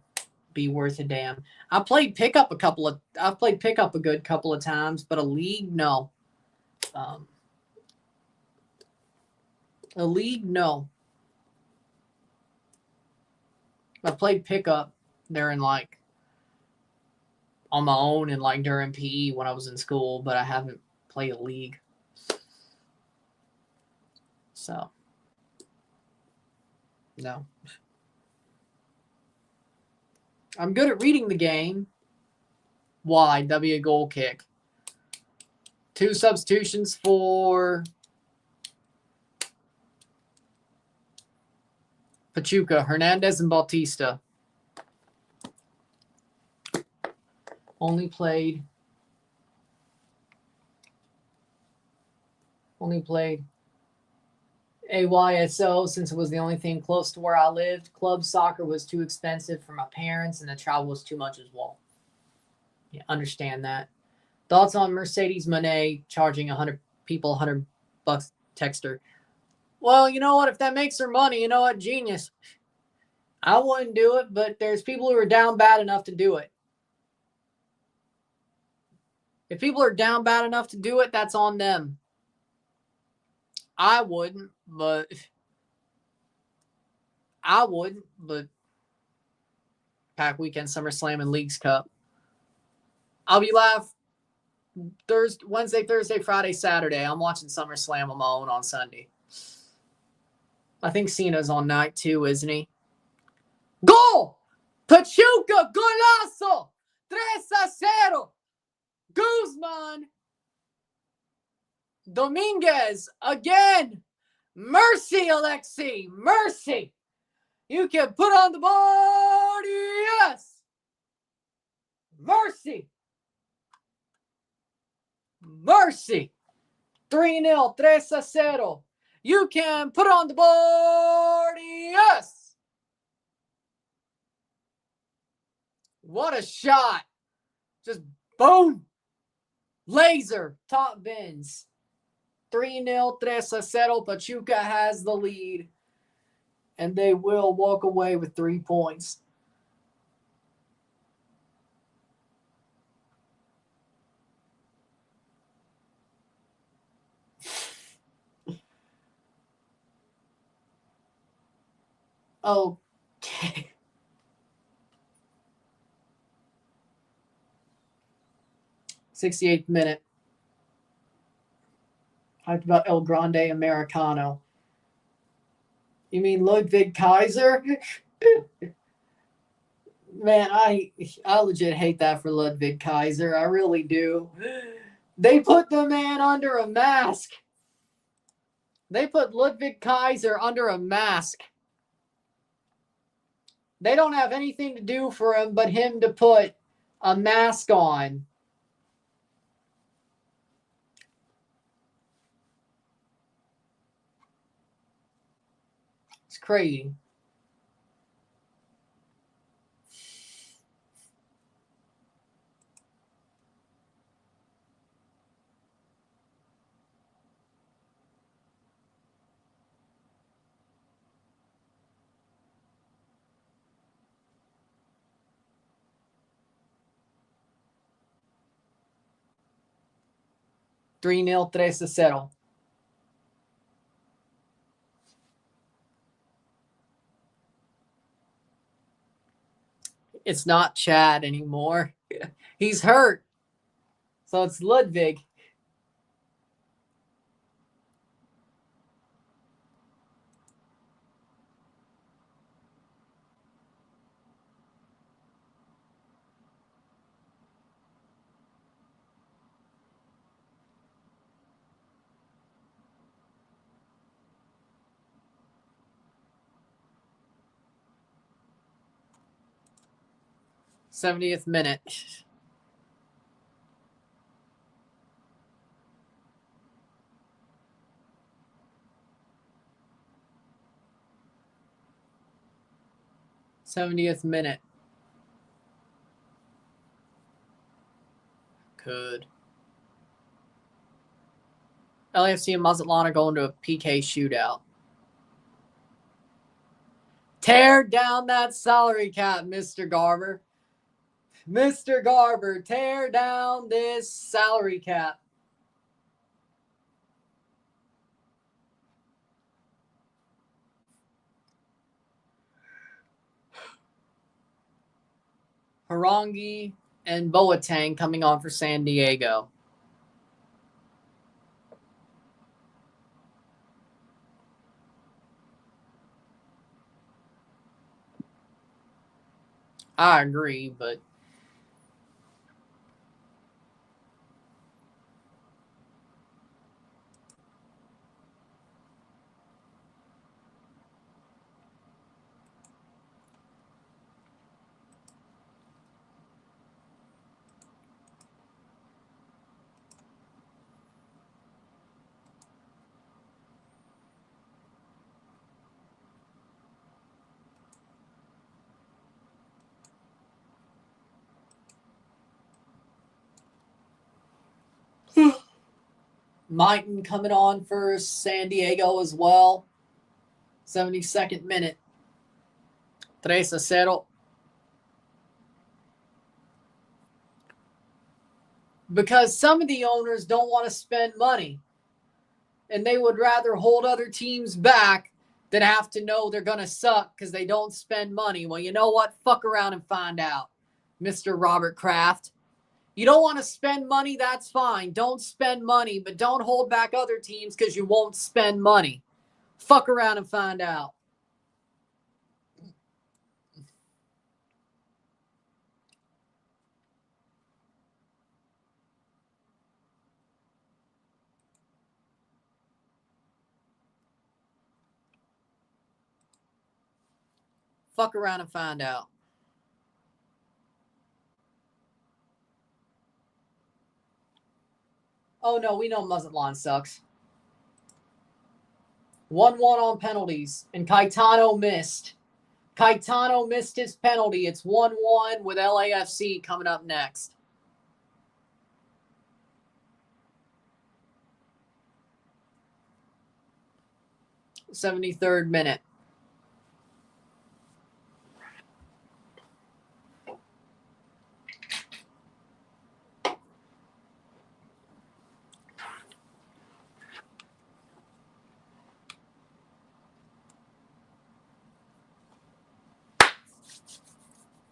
be worth a damn. I've played pickup a good couple of times, but a league, no. A league, no. I played pickup during like on my own and like during PE when I was in school, but I haven't played a league. So, no. I'm good at reading the game. Wide, W goal kick. 2 substitutions for Pachuca, Hernandez and Bautista. Only played Only played AYSO since it was the only thing close to where I lived. Club soccer was too expensive for my parents, and the travel was too much as well. Yeah, understand that. Thoughts on Mercedes Monet charging 100 people $100 texter? Well, you know what? If that makes her money, you know what? Genius. I wouldn't do it, but there's people who are down bad enough to do it. If people are down bad enough to do it, that's on them. I wouldn't, but Pack Weekend, SummerSlam, and Leagues Cup. I'll be live Wednesday, Thursday, Friday, Saturday. I'm watching SummerSlam on my own on Sunday. I think Cena's on night 2, isn't he? Goal! Pachuca, golazo! 3-0. Guzman. Dominguez, again. Mercy, Alexi. Mercy. You can put on the board, yes. Mercy. Mercy. 3-0, 3-0. You can put on the board, yes. What a shot. Just boom. Laser. Top bins. 3-0, 3-0. Pachuca has the lead. And they will walk away with 3 points. Okay. 68th minute. Talked about El Grande Americano. You mean Ludwig Kaiser? Man, I legit hate that for Ludwig Kaiser. I really do. They put the man under a mask. They put Ludwig Kaiser under a mask. They don't have anything to do for him but him to put a mask on. It's crazy. Three 0 3-0. It's not Chad anymore. He's hurt. So it's Ludwig. '70th minute. '70th minute. Could. LAFC and Mazatlan are going to a PK shootout. Tear down that salary cap, Mr. Garber. Mr. Garber, tear down this salary cap. Harangi and Boateng coming on for San Diego. I agree, but Mighton coming on for San Diego as well. 72nd minute. 3-0. Because some of the owners don't want to spend money. And they would rather hold other teams back than have to know they're going to suck because they don't spend money. Well, you know what? Fuck around and find out, Mr. Robert Kraft. You don't want to spend money, that's fine. Don't spend money, but don't hold back other teams because you won't spend money. Fuck around and find out. Fuck around and find out. Oh, no, we know Mazatlan sucks. 1-1 on penalties, and Caetano missed. Caetano missed his penalty. It's 1-1 with LAFC coming up next. '73rd minute.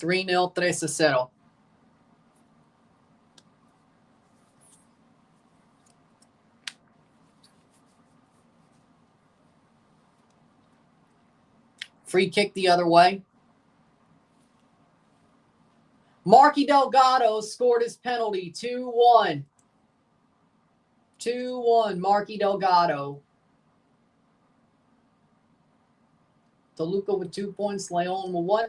(3-0, 3-0). Free kick the other way. Marky Delgado scored his penalty. 2-1. 2-1, Marky Delgado. Toluca with 2 points, Leon with 1.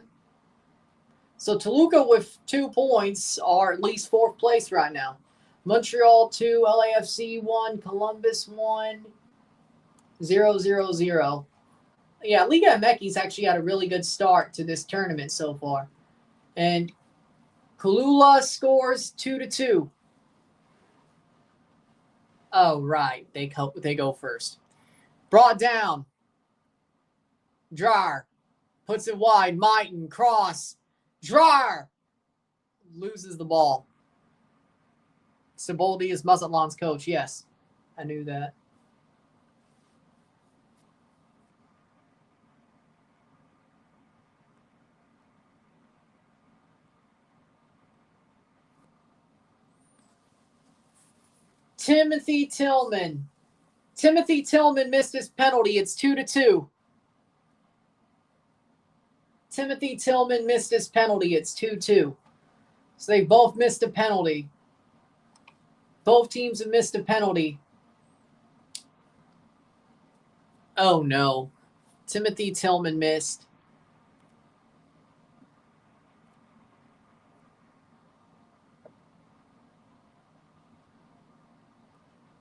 So Toluca with 2 points are at least 4th place right now. Montreal 2, LAFC 1, Columbus 1, 0-0-0. Yeah, Liga MX actually had a really good start to this tournament so far. And Kulula scores 2-2. Oh, right. They go first. Brought down. Drar puts it wide. Mighton, cross. Drar loses the ball. Siboldi is Mazatlan's coach. Yes, I knew that. Timothy Tillman. Timothy Tillman missed his penalty. It's 2-2. Timothy Tillman missed his penalty. It's 2-2. So they both missed a penalty. Both teams have missed a penalty. Oh, no. Timothy Tillman missed.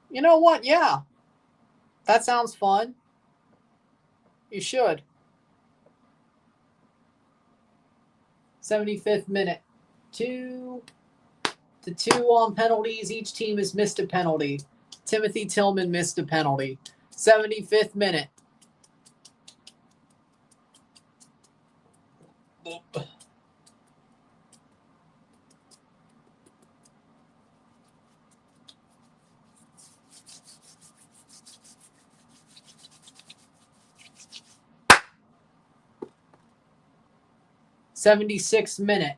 You know what? Yeah. That sounds fun. You should. 75th minute. 2-2 on penalties. Each team has missed a penalty. Timothy Tillman missed a penalty. 75th minute. '76th minute.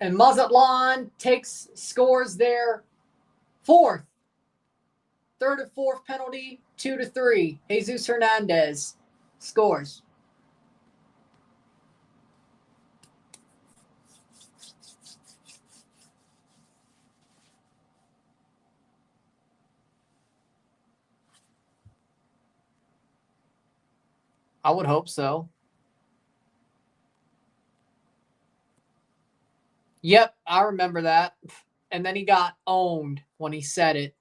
And Mazatlan scores their 4th. 3rd and 4th penalty, 2-3. Jesus Hernandez scores. I would hope so. Yep, I remember that. And then he got owned when he said it.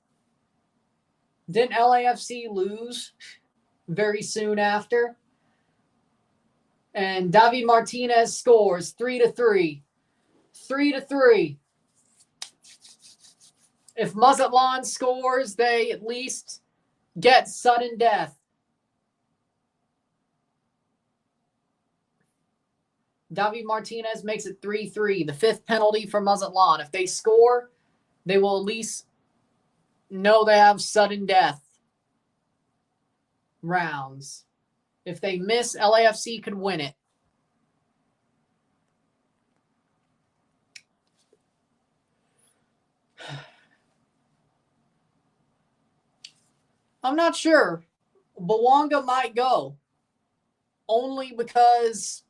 Didn't LAFC lose very soon after? And David Martinez scores 3-3. 3-3. If Mazatlan scores, they at least get sudden death. David Martinez makes it 3-3. The fifth penalty for Mazatlan. If they score, they will at least know they have sudden death rounds. If they miss, LAFC could win it. I'm not sure. Bawanga might go. Only because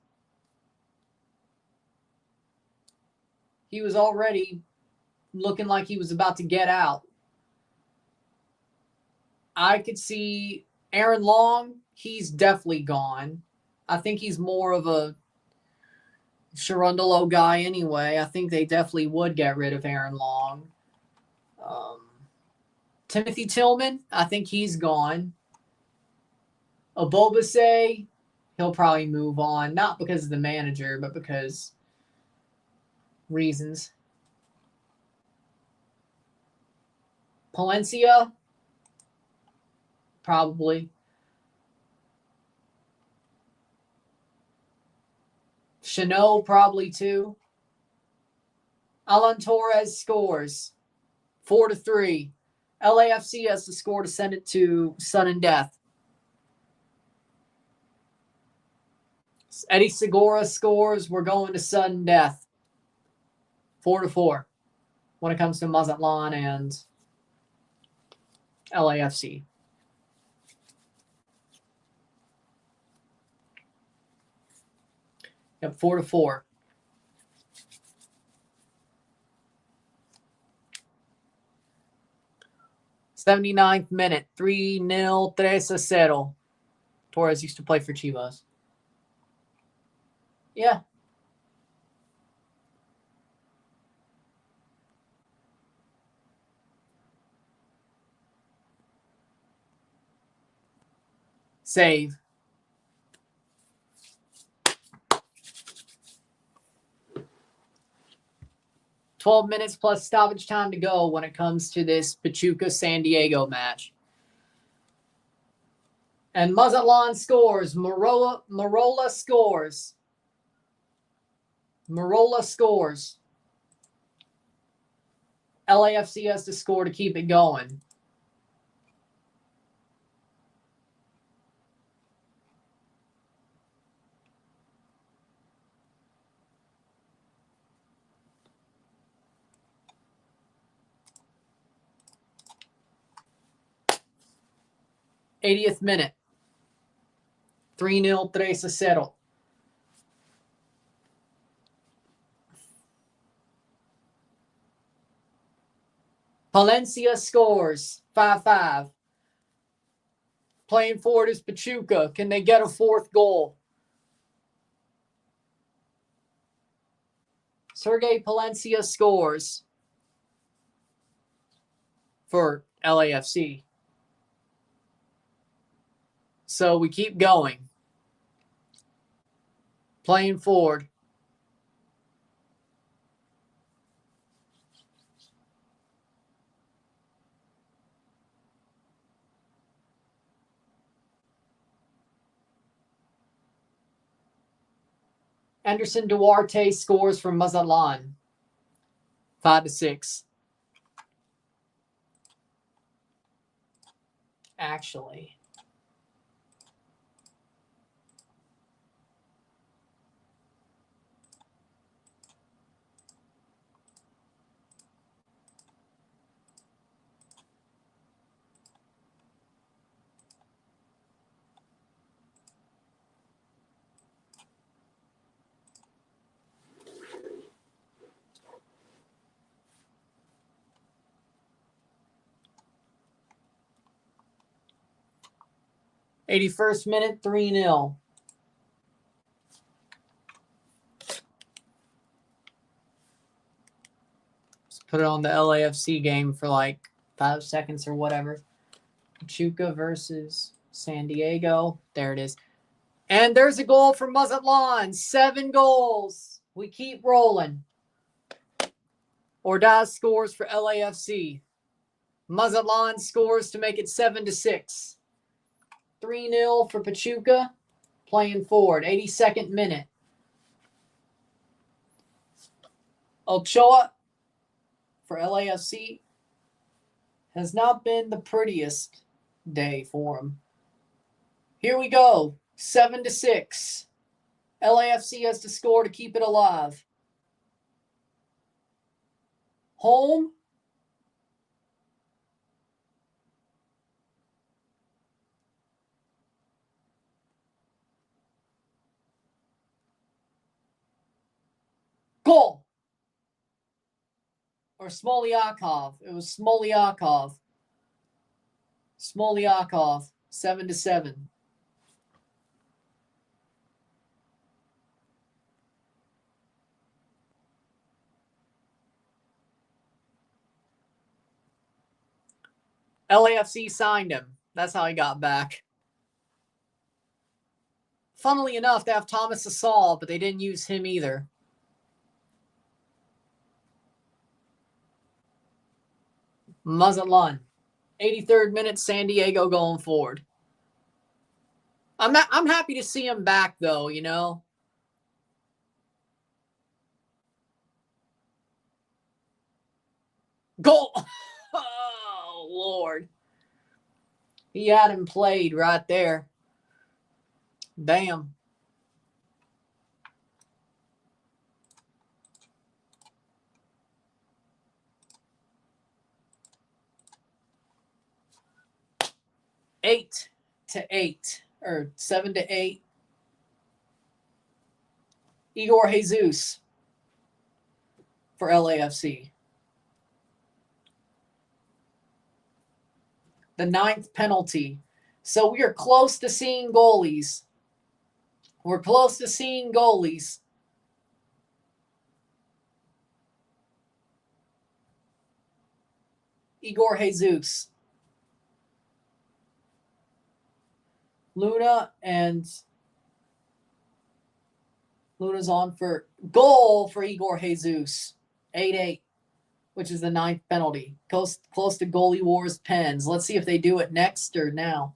he was already looking like he was about to get out. I could see Aaron Long. He's definitely gone. I think he's more of a Sharundalo guy anyway. I think they definitely would get rid of Aaron Long. Timothy Tillman, I think he's gone. Abobase, he'll probably move on. Not because of the manager, but because reasons. Palencia, probably. Chanot, probably too. Alan Torres scores 4-3. LAFC has to score to send it to sudden death. Eddie Segura scores. We're going to sudden death. 4-4 when it comes to Mazatlan and LAFC. Yep, 4-4. '79th minute, 3-0, 3-0. Torres used to play for Chivas. Yeah. Save. $12 minutes plus stoppage time to go when it comes to this Pachuca-San Diego match. And Mazatlan scores. Marola scores. Marola scores. LAFC has to score to keep it going. '80th minute. 3-0, 3-0. Palencia scores 5-5. Playing forward is Pachuca. Can they get a fourth goal? Sergei Palencia scores for LAFC. So we keep going. Playing forward. Anderson Duarte scores for Mazatlan. 5-6. Actually. '81st minute, 3-0. Let's put it on the LAFC game for like 5 seconds or whatever. Pachuca versus San Diego. There it is. And there's a goal for Mazatlan. 7 goals. We keep rolling. Ordaz scores for LAFC. Mazatlan scores to make it 7-6. 3-0 for Pachuca. Playing forward. 82nd minute. Ochoa for LAFC has not been the prettiest day for him. Here we go. 7-6. LAFC has to score to keep it alive. Home. Goal. Or Smolyakov. It was Smolyakov. Smolyakov. 7-7. LAFC signed him. That's how he got back. Funnily enough, they have Thomas Asal, but they didn't use him either. Mazatlan. 83rd minute, San Diego going forward. I'm happy to see him back, though, you know. Goal. Oh, Lord. He had him played right there. Damn. Eight to 8 or 7-8. Igor Jesus for LAFC. The 9th penalty. So we are close to seeing goalies. We're close to seeing goalies. Igor Jesus. Luna and Luna's on for goal for Igor Jesus. 8-8, which is the 9th penalty. Close to goalie wars pens. Let's see if they do it next or now.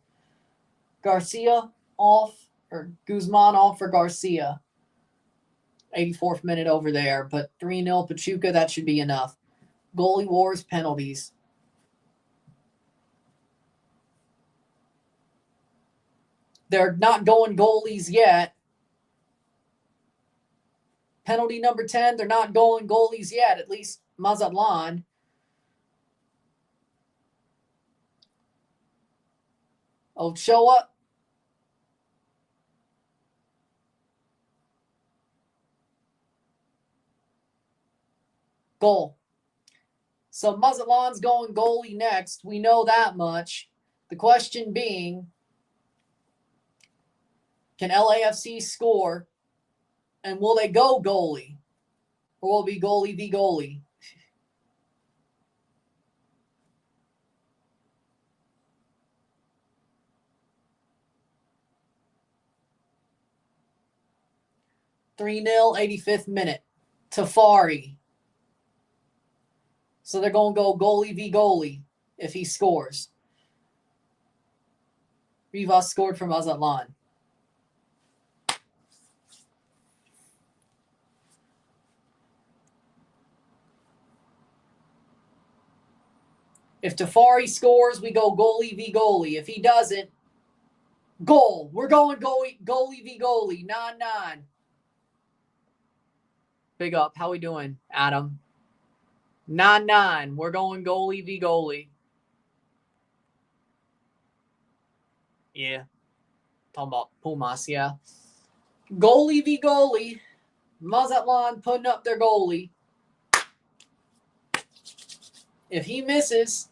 Garcia off, or Guzman off for Garcia. 84th minute over there, but 3-0 Pachuca, that should be enough. Goalie wars penalties. They're not going goalies yet. Penalty number 10, they're not going goalies yet, at least Mazatlan. Ochoa. Goal. So Mazatlan's going goalie next. We know that much. The question being, can LAFC score? And will they go goalie? Or will it be goalie v. goalie? (3-0) 85th minute. Tafari. So they're going to go goalie v. goalie if he scores. Rivas scored for Mazatlan. If Tafari scores, we go goalie v. goalie. If he doesn't, goal. We're going goalie v. goalie. 9-9. Big up. How we doing, Adam? 9-9. We're going goalie v. goalie. Yeah. Talking about Pumas, yeah. Goalie v. goalie. Mazatlan putting up their goalie. If he misses,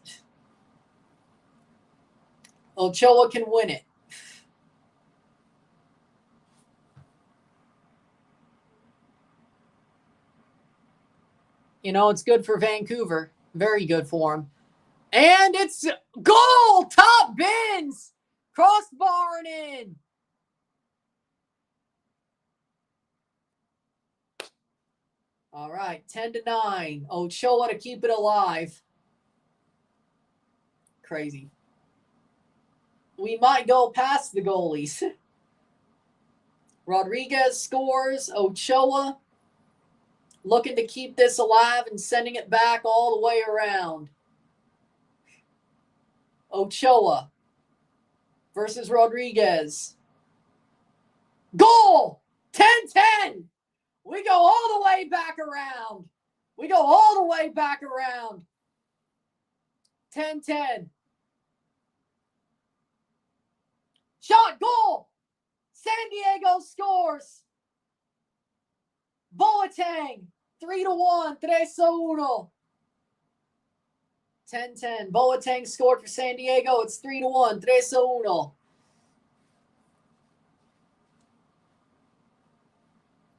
Ochoa can win it. You know, it's good for Vancouver. Very good for him. And it's goal! Top bins! Crossbar and in. All right, 10-9. Ochoa to keep it alive. Crazy. We might go past the goalies. Rodriguez scores. Ochoa looking to keep this alive and sending it back all the way around. Ochoa versus Rodriguez. Goal! 10-10! We go all the way back around. We go all the way back around. 10-10. Shot, goal! San Diego scores. Boateng, 3-1, 3-1. 10-10. Boateng scored for San Diego. It's 3-1, 3-1.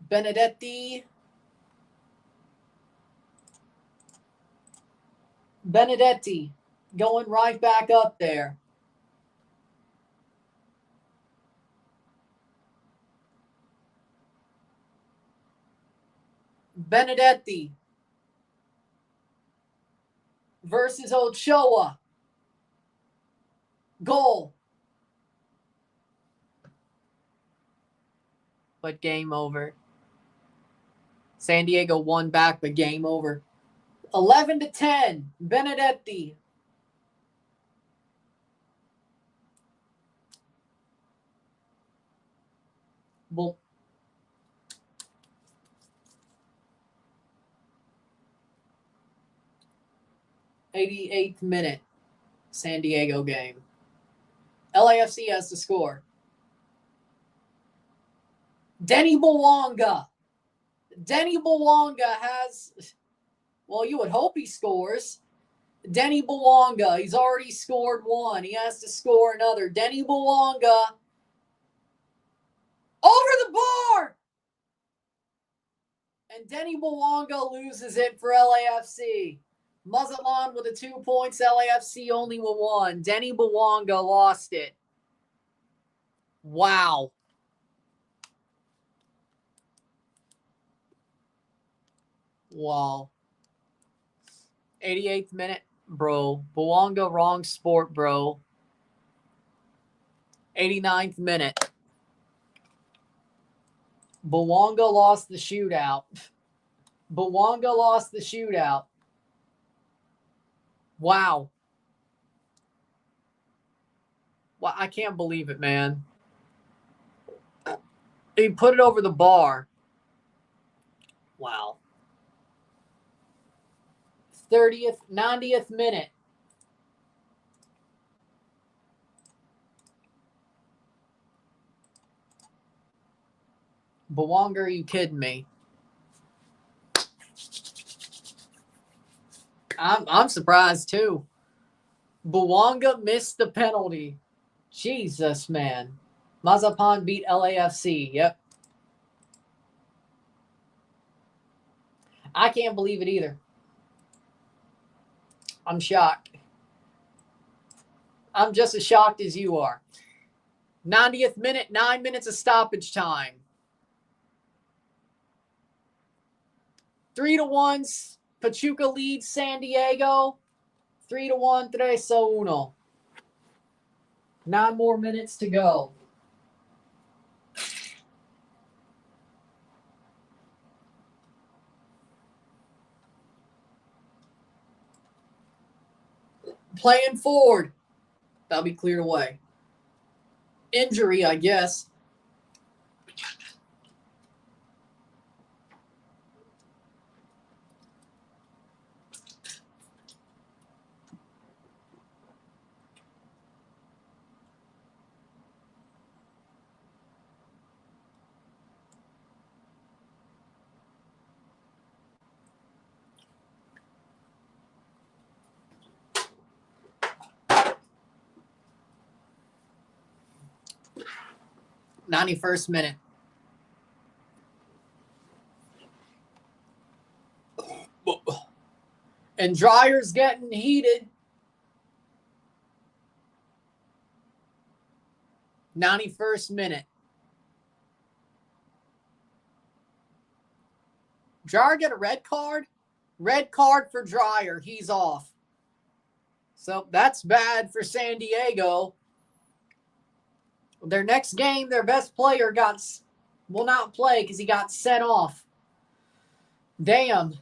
Benedetti going right back up there. Benedetti versus Ochoa. Goal. But game over. San Diego won back, but game over. 11-10. Benedetti. Well, 88th minute. San Diego game. LAFC has to score. Denny Bouanga. Denny Bouanga has, well, you would hope he scores. Denny Bouanga, he's already scored one. He has to score another. Denny Bouanga. Over the bar! And Denny Bouanga loses it for LAFC. Mazatlan with the 2 points. LAFC only with 1. Denny Bouanga lost it. Wow. Wow. 88th minute, bro. Bouanga, wrong sport, bro. 89th minute. Bouanga lost the shootout. Bouanga lost the shootout. Wow. Well, I can't believe it, man. He put it over the bar. Wow. 90th minute. Bouanga, are you kidding me? I'm surprised too. Bouanga missed the penalty. Jesus, man. Mazapan beat LAFC. Yep. I can't believe it either. I'm shocked. I'm just as shocked as you are. 90th minute, 9 minutes of stoppage time. 3-1. Pachuca leads San Diego. 3-1, 3-1. 9 more minutes to go. Playing forward. That'll be cleared away. Injury, I guess. '91st minute. And Dryer's getting heated. 91st minute. Dryer get a red card? Red card for Dryer. He's off. So that's bad for San Diego. Their next game, their best player will not play because he got sent off. Damn.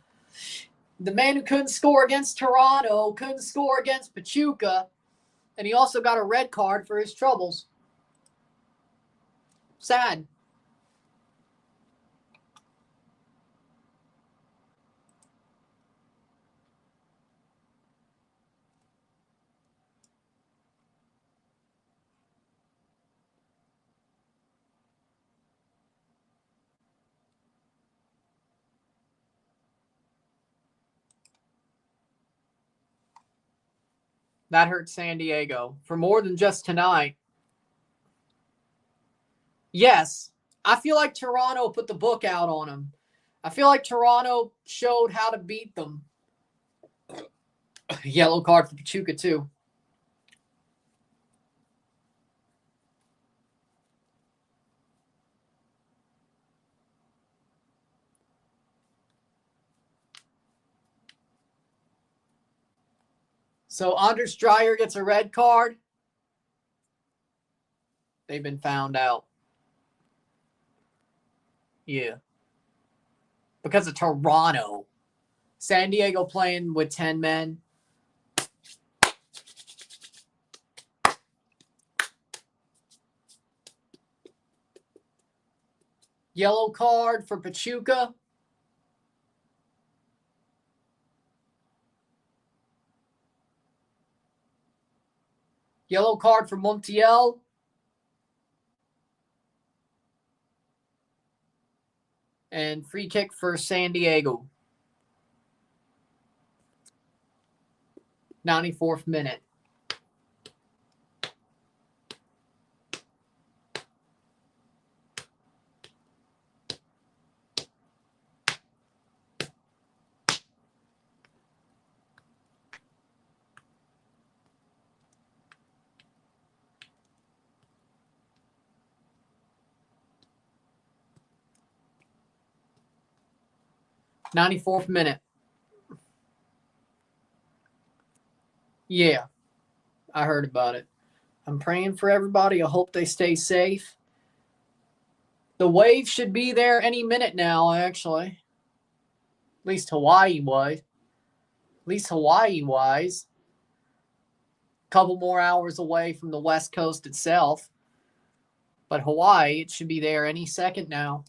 The man who couldn't score against Toronto, couldn't score against Pachuca, and he also got a red card for his troubles. Sad. That hurt San Diego for more than just tonight. Yes, I feel like Toronto put the book out on him. I feel like Toronto showed how to beat them. Yellow card for Pachuca, too. So Anders Dryer gets a red card. They've been found out. Yeah. Because of Toronto. San Diego playing with 10 men. Yellow card for Pachuca. Yellow card for Montiel. And free kick for San Diego. 94th minute. '94th minute. Yeah, I heard about it. I'm praying for everybody. I hope they stay safe. The wave should be there any minute now, actually. At least Hawaii-wise. A couple more hours away from the West Coast itself. But Hawaii, it should be there any second now.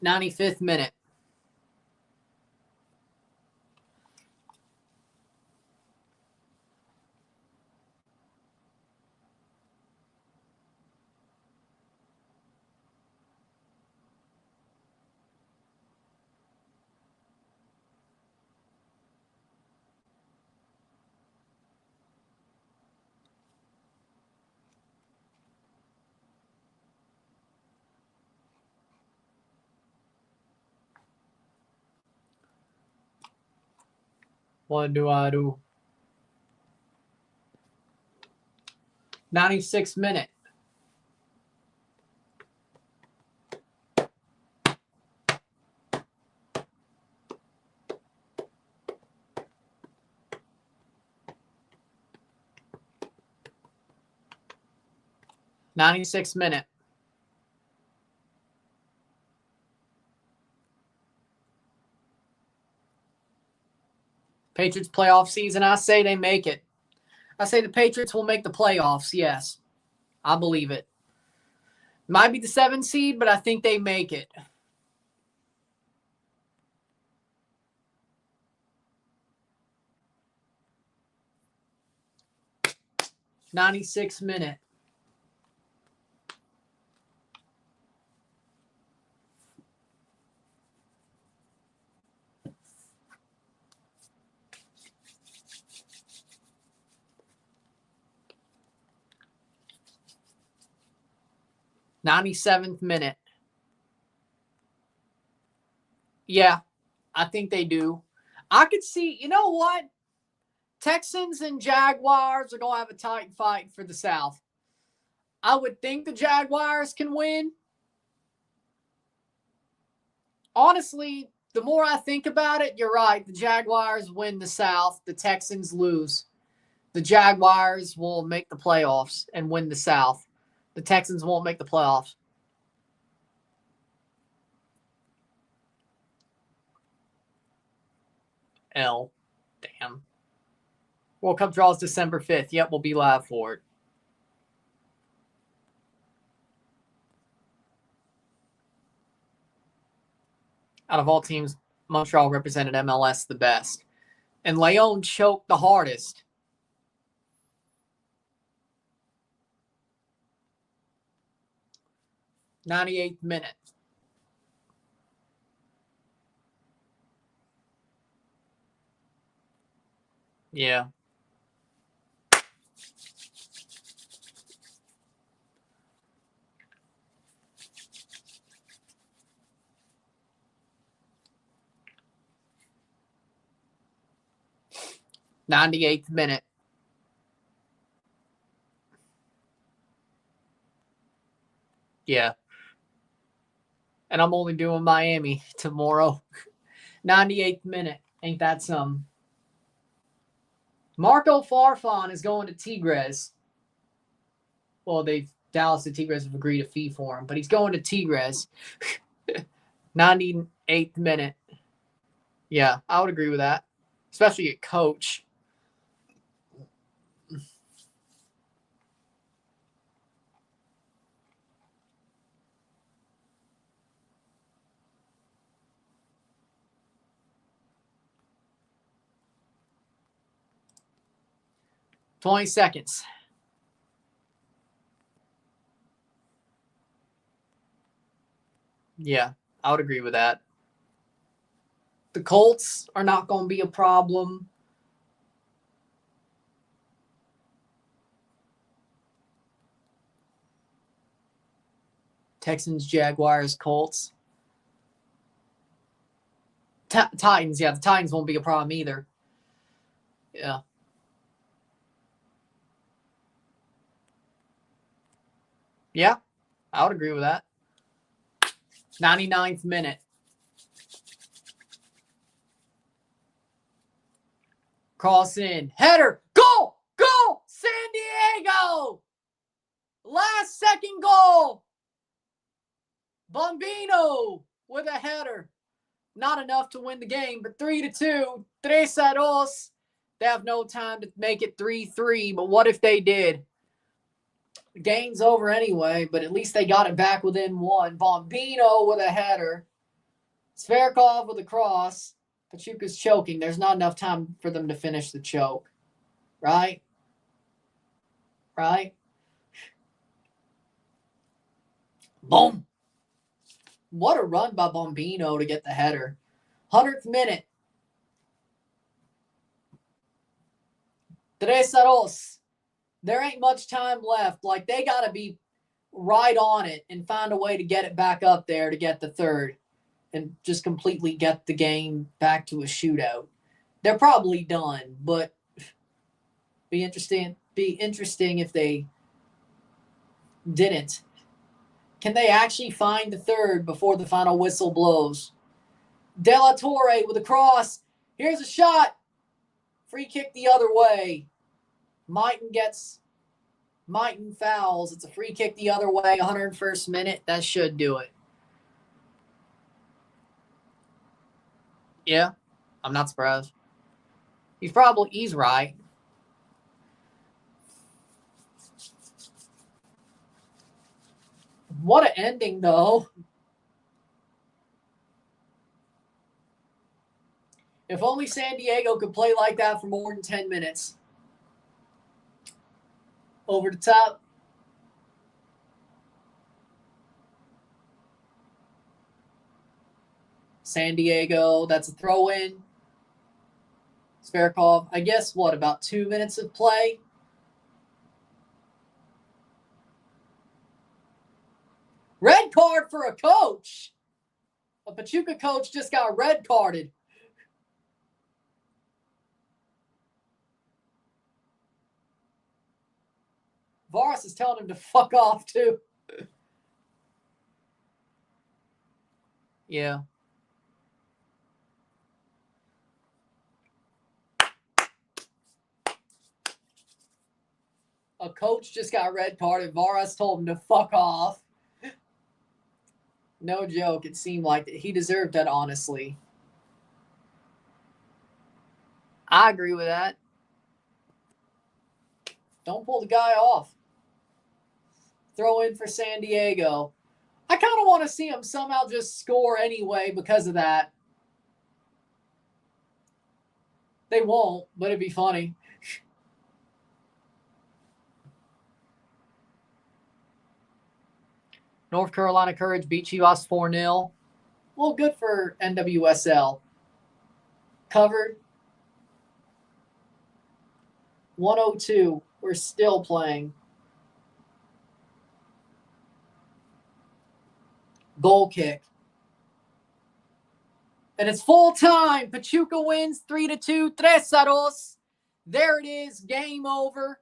'95th minute. What do I do? 96th minute. '96th minute. Patriots playoff season, I say they make it. I say the Patriots will make the playoffs, yes. I believe it. Might be the 7th seed, but I think they make it. '96th minute. 97th minute. Yeah, I think they do. I could see, you know what? Texans and Jaguars are going to have a tight fight for the South. I would think the Jaguars can win. Honestly, the more I think about it, you're right. The Jaguars win the South. The Texans lose. The Jaguars will make the playoffs and win the South. The Texans won't make the playoffs. L. Damn. World Cup draws December 5th. Yep, we'll be live for it. Out of all teams, Montreal represented MLS the best. And Leon choked the hardest. '98th minute. Yeah. '98th minute. Yeah. And I'm only doing Miami tomorrow. 98th minute. Ain't that some? Marco Farfan is going to Tigres. Well, Dallas and Tigres have agreed a fee for him, but he's going to Tigres. 98th minute. Yeah, I would agree with that. Especially at coach. $20 seconds. Yeah, I would agree with that. The Colts are not going to be a problem. Texans, Jaguars, Colts. Titans, yeah, the Titans won't be a problem either. Yeah. Yeah, I would agree with that. 99th minute. Cross in. Header. Goal! Goal! San Diego! Last second goal. Bombino with a header. Not enough to win the game, but 3-2. 3-2. They have no time to make it 3-3, but what if they did? The game's over anyway, but at least they got it back within one. Bombino with a header. Zverkov with a cross. Pachuca's choking. There's not enough time for them to finish the choke. Right? Right? Boom. What a run by Bombino to get the header. 100th minute. 3-2. There ain't much time left. Like, they got to be right on it and find a way to get it back up there to get the third and just completely get the game back to a shootout. They're probably done, but be interesting if they didn't. Can they actually find the third before the final whistle blows? De La Torre with a cross. Here's a shot. Free kick the other way. Mighton fouls. It's a free kick the other way. 101st minute. That should do it. Yeah, I'm not surprised. He's right. What an ending, though. If only San Diego could play like that for more than 10 minutes. Over the top. San Diego, that's a throw-in. Zverkov, I guess, about 2 minutes of play? Red card for a coach. A Pachuca coach just got red carded. Varus is telling him to fuck off, too. Yeah. A coach just got red carded. Varus told him to fuck off. No joke. It seemed like that. He deserved that, honestly. I agree with that. Don't pull the guy off. Throw in for San Diego. I kind of want to see him somehow just score anyway because of that. They won't, but it'd be funny. North Carolina Courage beat Chivas 4-0. Well, good for NWSL. Covered. 102. We're still playing. Goal kick. And it's full time. Pachuca wins 3-2. 3-2. There it is. Game over.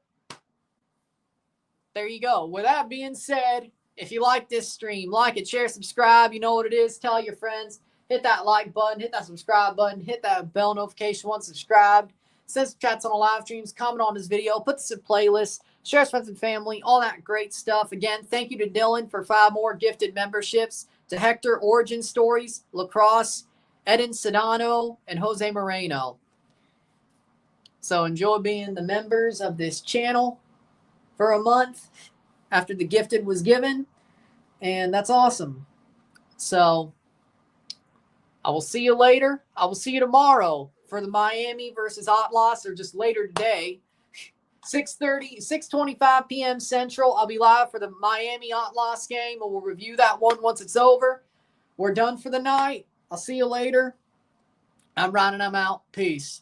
There you go. With that being said, if you like this stream, like it, share, subscribe. You know what it is. Tell your friends. Hit that like button. Hit that subscribe button. Hit that bell notification once subscribed. Send some chats on the live streams. Comment on this video. Put this in playlist. Share with friends and family. All that great stuff. Again, thank you to Dillon for 5 more gifted memberships. To Hector, Origin Stories, Lacrosse, Eden Sedano, and Jose Moreno. So enjoy being the members of this channel for a month after the gifted was given. And that's awesome. So I will see you later. I will see you tomorrow for the Miami versus Atlas, or just later today. 6:25 p.m. Central. I'll be live for the Miami Atlas game, and we'll review that one once it's over. We're done for the night. I'll see you later. I'm Ryan, and I'm out. Peace.